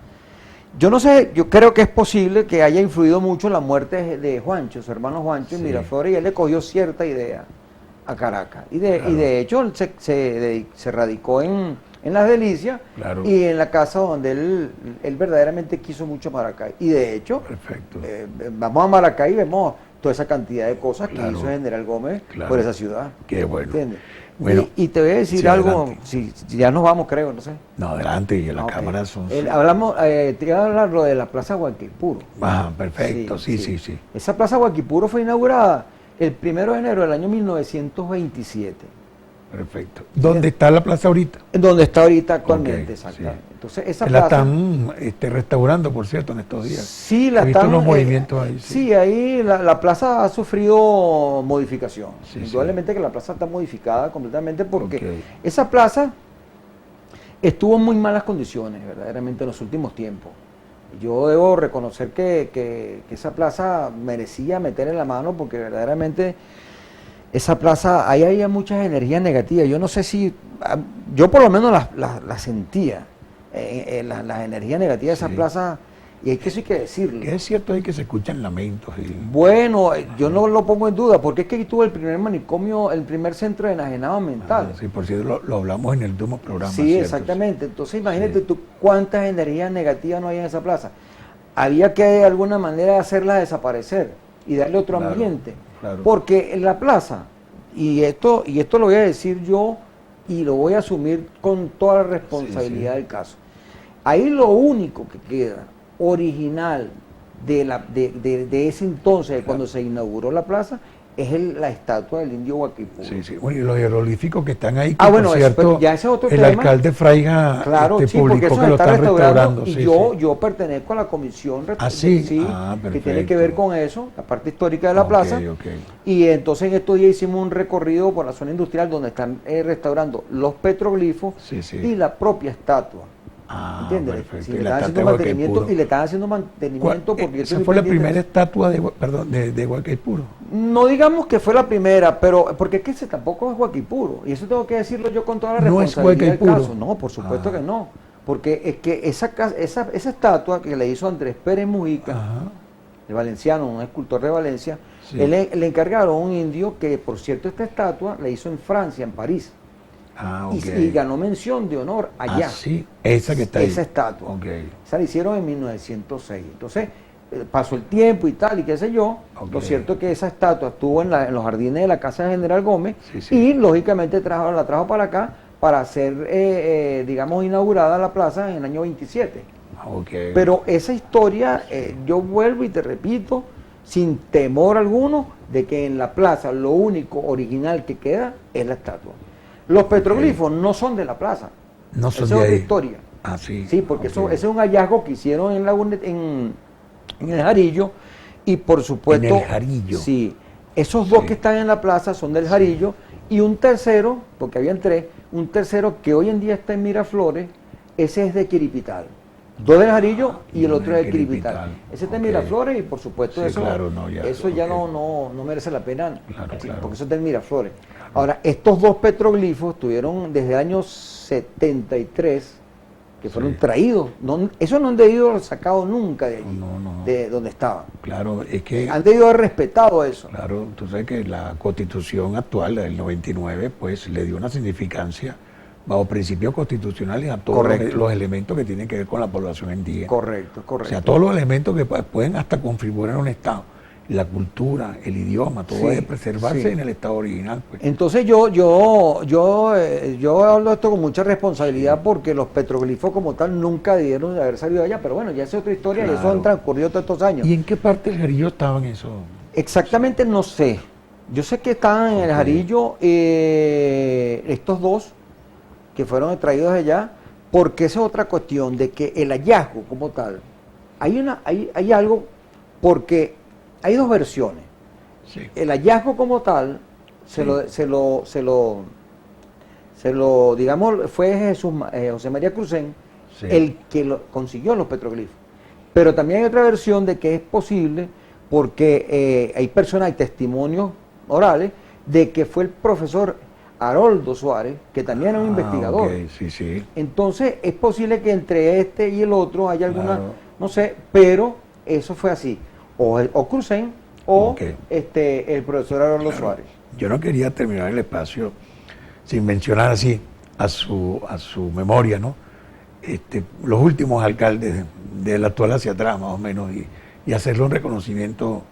Yo no sé, yo creo que es posible que haya influido mucho la muerte de Juancho, su hermano Juancho en Sí. Miraflores, y él le cogió cierta idea a Caracas. Y Claro. de hecho él se radicó en Las Delicias Claro. y en la casa donde él verdaderamente quiso mucho Maracay. Y de hecho, Perfecto. vamos a Maracay y vemos toda esa cantidad de cosas que Claro. hizo General Gómez Claro. por esa ciudad. Qué bueno. ¿Entiendes? Bueno, y te voy a decir sí, algo, adelante. si ya nos vamos, creo, no sé. No, adelante, y las Ok. cámaras son... Te iba a hablar lo de la Plaza Guaquipuro. Ah, perfecto, sí. Esa Plaza Guaquipuro fue inaugurada el 1 de enero del año 1927, Perfecto. ¿Dónde está la plaza ahorita? en donde está ahorita actualmente, Ok, exactamente. sí. Entonces, esa La plaza... están restaurando, por cierto, en estos días. Sí, la He visto están, unos movimientos ahí. Sí, ahí la plaza ha sufrido modificación. Sí, Indudablemente que la plaza está modificada completamente porque Ok. esa plaza estuvo en muy malas condiciones, verdaderamente, en los últimos tiempos. Yo debo reconocer que esa plaza merecía meter en la mano porque verdaderamente esa plaza, ahí había muchas energías negativas. Yo no sé si, yo por lo menos las sentía, las energías negativas de esa Sí. plaza, y hay que eso hay que decirlo. Que es cierto ahí que se escuchan lamentos. Bueno, yo no lo pongo en duda, porque es que aquí tuvo el primer manicomio, el primer centro de enajenado mental. Sí, por cierto, lo hablamos en el último programa. Sí, ¿cierto? exactamente. Entonces imagínate Sí. tú cuántas energías negativas no hay en esa plaza. Había que de alguna manera hacerla desaparecer y darle otro Claro, ambiente. claro. Porque en la plaza, y esto lo voy a decir yo y lo voy a asumir con toda la responsabilidad Sí. del caso. Ahí lo único que queda original de ese entonces, cuando se inauguró la plaza, es la estatua del indio Huaquipuro. Sí, sí. Bueno, y los jeroglíficos que están ahí, que Ah, bueno, por eso, cierto, pero ya ese es otro el tema. alcalde Fraiga Claro, sí, porque publicó eso que se lo está están restaurando y sí, yo, sí. yo pertenezco a la comisión Ah, sí. sí, Ah, que tiene perfecto. que ver con eso, la parte histórica de la Ok, plaza. ok. Y entonces en estos días hicimos un recorrido por la zona industrial donde están restaurando los petroglifos Sí, sí. y la propia estatua. Ah, ¿Entiendes? perfecto. Sí, Y le la están haciendo estatua de mantenimiento Huaycaipuro. y le están haciendo mantenimiento porque yo Esa estoy fue la pendiente de primera eso. estatua de Huaycaipuro. No digamos que fue la primera, pero porque es que ese tampoco es Huaquipuro. Y eso tengo que decirlo yo con toda la No es responsabilidad del Huaycaipuro. caso. No, por supuesto Ah. que no. Porque es que esa estatua que le hizo Andrés Pérez Mujica, Ajá. de Valenciano, un escultor de Valencia, Sí. le encargaron a un indio que, por cierto, esta estatua la hizo en Francia, en París. Ah, Y- ok. Y ganó mención de honor allá. Ah, sí. Esa que está ahí. Esa estatua. Ok. Esa la hicieron en 1906. Entonces, pasó el tiempo y tal, y qué sé yo. Ok. Lo cierto es que esa estatua estuvo en los jardines de la casa de General Gómez Sí, sí. y, lógicamente, la trajo para acá para ser, digamos, inaugurada la plaza en el año 27. Ok. Pero esa historia, yo vuelvo y te repito, sin temor alguno, de que en la plaza lo único original que queda es la estatua. Los petroglifos no son de la plaza. No son Esa de es otra ahí. historia. Ah, sí. Sí, porque Ok. ese es un hallazgo que hicieron en el Jarillo y por supuesto... En el Jarillo. Sí, esos dos Sí. que están en la plaza son del Jarillo y un tercero, porque habían tres, un tercero que hoy en día está en Miraflores, ese es de Quiripital. Dos del Jarillo y el otro es de Quiripital. Ese está en Ok. Miraflores y por supuesto Sí, eso, claro, no, ya, eso ya ok. no merece la pena, Claro, sí, claro. porque eso está en Miraflores. Ahora, estos dos petroglifos estuvieron desde el año 73, que fueron Sí. traídos. No, eso no han debido haber sacado nunca de allí, No, no. de donde estaban. Claro, es que, Han debido haber respetado eso. claro, tú sabes que la constitución actual, la del 99, pues le dio una significancia bajo principios constitucionales a todos Correcto. los elementos que tienen que ver con la población indígena. Correcto, O correcto. sea, todos los elementos que pueden hasta configurar un Estado. La cultura, el idioma, todo Sí, debe preservarse sí. en el Estado original. Pues. Entonces yo hablo de esto con mucha responsabilidad porque los petroglifos como tal nunca debieron de haber salido de allá, pero bueno, ya es otra historia y eso Claro. han transcurrido todos estos años. ¿Y en qué parte del Jarillo estaban esos? Exactamente no sé. Yo sé que estaban en el Ok. Jarillo estos dos que fueron extraídos de allá, porque esa es otra cuestión de que el hallazgo como tal, hay algo, porque hay dos versiones. Sí. El hallazgo como tal Sí. digamos, fue José María Crucén Sí. el que consiguió los petroglifos. Pero también hay otra versión de que es posible porque hay personas, hay testimonios orales de que fue el profesor Haroldo Suárez, que también era un investigador. Ok, sí, sí. Entonces es posible que entre este y el otro haya alguna, Claro. no sé, pero eso fue así. O Crucén o Ok. el profesor Haroldo Claro. Suárez. Yo no quería terminar el espacio sin mencionar así a su memoria, ¿no? Los últimos alcaldes de la actual hacia atrás, más o menos, y hacerle un reconocimiento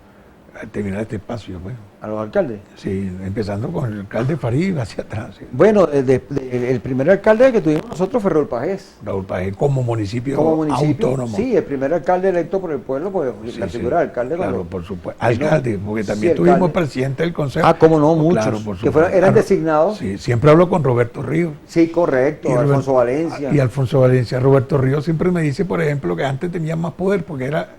al terminar este espacio, pues. A los alcaldes. Sí, empezando con el alcalde Farid hacia atrás. Sí. Bueno, el primer alcalde que tuvimos nosotros fue Raúl Pajés. Raúl Pajés como municipio, Como municipio, autónomo. sí, el primer alcalde electo por el pueblo, pues Sí, la sí. figura del alcalde. Claro, cuando- por supuesto. Alcalde, porque también Sí, tuvimos alcalde. presidente del consejo. Ah, cómo no, muchos, Claro, por que fueron- supuesto. eran designados. Sí, siempre hablo con Roberto Ríos. Sí, correcto, Y Alfonso Robert- Valencia. Y Alfonso Valencia. Roberto Ríos siempre me dice, por ejemplo, que antes tenía más poder porque era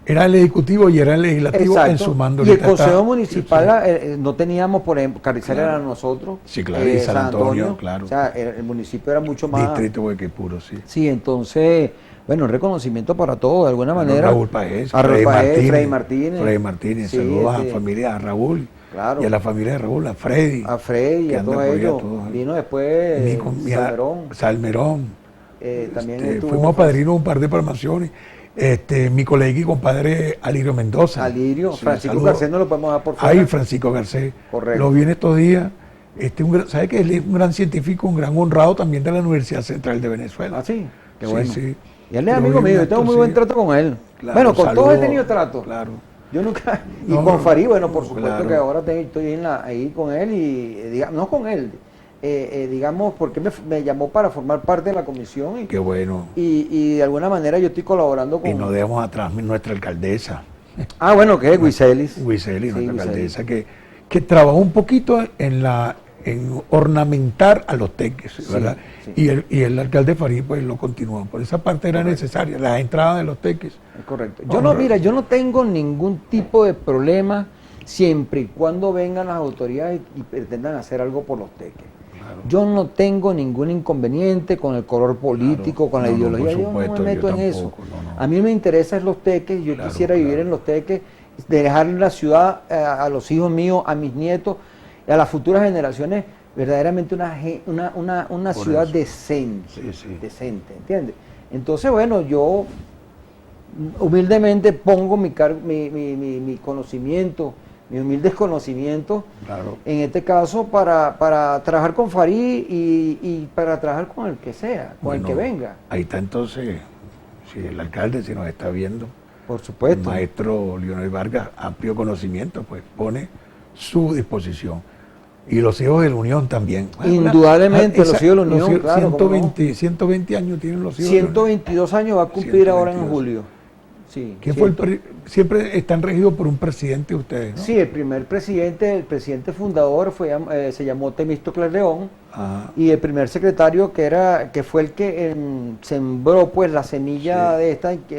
Era el ejecutivo y era el legislativo Exacto. en su mando. Y el Ahorita Consejo está- Municipal no teníamos, por ejemplo, Carrizal Claro. era nosotros. Sí, claro, y San Antonio, claro. O sea, el municipio era mucho más. Distrito Huequepuro, sí. Sí, entonces, bueno, un reconocimiento para todo, de alguna Claro, manera. Raúl Paez, A Raúl Freddy Paez, Martínez. Freddy Martínez. Freddy Martínez. Sí, Saludos a la este, familia, a Raúl. Claro. Y a la familia de Raúl, a Freddy. A Freddy y que a anda todos por allá, ellos. todos. Vino después Nico, Salmerón. Salmerón. También estuvo Fuimos padrinos de un par de programaciones. Mi colega y compadre Alirio Mendoza. Alirio, Sí, Francisco saludos. Garcés no lo podemos dar por fuera. Ay, Francisco Garcés. Correcto. Lo vi en estos días. ¿Sabe que él es un gran científico, un gran honrado también de la Universidad Central de Venezuela? Ah, sí, qué Sí, bueno. sí. Y él es Lo amigo vi en mío, yo tengo estos muy buen días. trato con él. Claro, Bueno, con todos he saludos. tenido trato. Claro. Yo nunca, y No, con Farid, bueno, por supuesto claro. que ahora estoy ahí con él y no con él, digamos, porque me llamó para formar parte de la comisión Qué bueno. y de alguna manera yo estoy colaborando con... Y no dejamos atrás nuestra alcaldesa, Ah, bueno, que es Guiselis. Huiseli, Sí, nuestra Guiselis. alcaldesa, que trabajó un poquito en ornamentar a los teques, Sí, ¿verdad? sí. Y el alcalde Farid pues lo continuó. Por esa parte era necesaria, la entrada de los teques. Es correcto. Yo no, mira, yo no tengo ningún tipo de problema siempre y cuando vengan las autoridades y pretendan hacer algo por los teques. Claro. Yo no tengo ningún inconveniente con el color político, Claro. con la No, no, ideología, por yo no supuesto, me meto yo en eso. tampoco, no. A mí me interesan los teques, yo Claro, quisiera vivir claro. en los teques, dejar la ciudad a los hijos míos, a mis nietos, a las futuras generaciones, verdaderamente una Por ciudad eso. decente, Sí, sí. decente, ¿entiendes? Entonces, bueno, yo humildemente pongo mi conocimiento, mi humilde conocimiento, Claro. en este caso para trabajar con Farid y para trabajar con el que sea, con Bueno, el que venga, Ahí está entonces, si el alcalde, si nos está viendo, por el supuesto. maestro Leonel Vargas, amplio conocimiento, pues pone su disposición. Y los hijos de la Unión también. Indudablemente, los hijos de la Unión, claro, cómo no. 120 años tienen los hijos de la Unión. 122 años va a cumplir ahora en 122. julio. Sí, ¿Quién fue ciento- siempre están regidos por un presidente ustedes, ¿no? Sí, el presidente fundador se llamó Temístocles León, Ajá. y el primer secretario que fue el que sembró pues la semilla Sí. de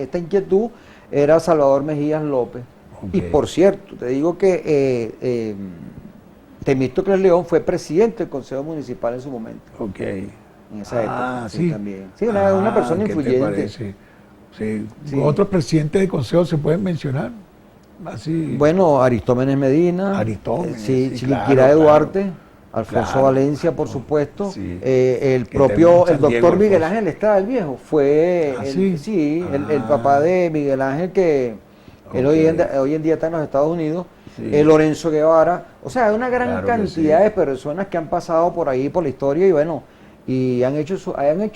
esta inquietud era Salvador Mejías López. Ok. Y por cierto, te digo que Temístocles León fue presidente del Consejo Municipal en su momento, Ok. en esa época. Sí. También. Sí, una persona ¿qué te influyente. parece? Sí. Sí. ¿Otros presidentes de consejo se pueden mencionar? Así. Bueno, Aristómenes Medina, Aristómenes, sí, sí, Chiliquirá claro, Duarte, Alfonso Claro, Valencia, por claro, supuesto, sí. el Que propio, también San el doctor Diego, Miguel Alfonso. Ángel Estrada el Viejo, fue, ¿Ah, el, sí? el papá de Miguel Ángel, que él hoy en día está en los Estados Unidos, Sí. Lorenzo Guevara, o sea, hay una gran Claro que cantidad sí. de personas que han pasado por ahí, por la historia, y bueno, y han hecho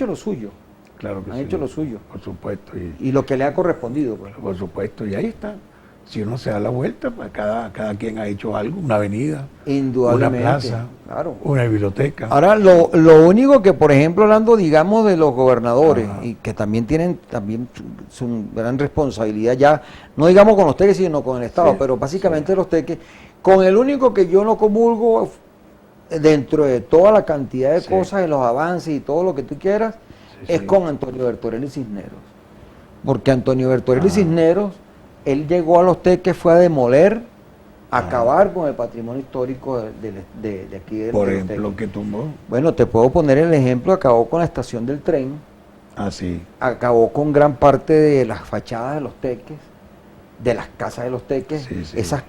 lo suyo, Claro que han sí. hecho lo suyo, Por supuesto. y lo que le ha correspondido, pues. Por supuesto, y ahí está. Si uno se da la vuelta, pues cada quien ha hecho algo, una avenida, una Indudablemente, plaza, claro. una biblioteca. Ahora, lo único que, por ejemplo, hablando, digamos, de los gobernadores, Ajá. y que también tienen su gran responsabilidad, ya, no digamos con los teques, sino con el Estado, Sí, pero básicamente los teques, con el único que yo no comulgo, dentro de toda la cantidad de Sí. cosas, de los avances y todo lo que tú quieras, Sí, es sí. con Antonio Bertorelli Cisneros. Porque Antonio Bertorelli Ah. Cisneros, él llegó a los teques, fue a demoler, a acabar con el patrimonio histórico de aquí de Por los ejemplo, teques. que tumbó. Bueno, te puedo poner el ejemplo, acabó con la estación del tren, Así. acabó con gran parte de las fachadas de los teques, de las casas de los teques, Sí, sí. esas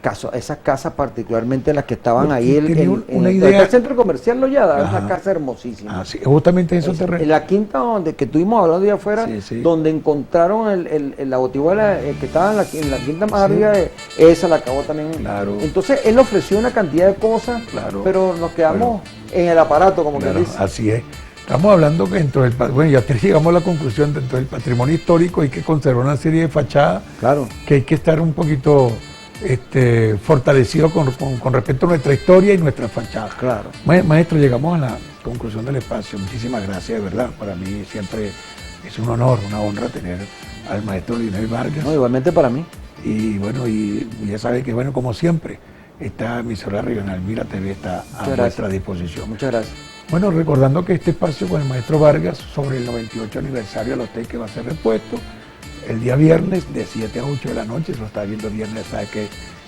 casas particularmente las que estaban Yo ahí, tenía una donde idea. está el centro comercial Loyada, es Ajá. una casa hermosísima. Así. Justamente eso te En la quinta que estuvimos hablando de afuera, Sí, sí. donde encontraron la botijuela que estaba en la quinta más arriba, esa la acabó también. Claro. Entonces él ofreció una cantidad de cosas, Claro. pero nos quedamos en el aparato, como Claro, que dice. así es. Estamos hablando que dentro del bueno, ya llegamos a la conclusión, dentro del patrimonio histórico hay que conservar una serie de fachadas Claro. que hay que estar un poquito fortalecido con respecto a nuestra historia y nuestras fachadas. Claro. Maestro, llegamos a la conclusión del espacio. Muchísimas gracias, de verdad. Para mí siempre es un honor, una honra tener al maestro Leonel Vargas. No, igualmente para mí. Y bueno, y ya sabe que bueno, como siempre, esta emisora regional Mira TV está a Muchas nuestra gracias. disposición. Muchas gracias. Bueno, recordando que este espacio con el maestro Vargas sobre el 98 aniversario de los teques va a ser repuesto el día viernes de 7 a 8 de la noche. Si lo está viendo el viernes, sabe que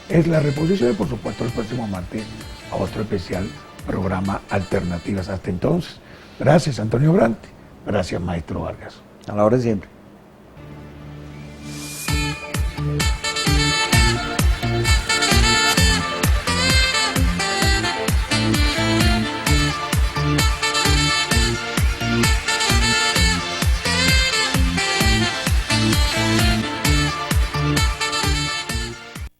es la reposición y por supuesto el próximo martes a otro especial programa Alternativas. Hasta entonces, gracias Antonio Brante, gracias maestro Vargas. A la hora de siempre.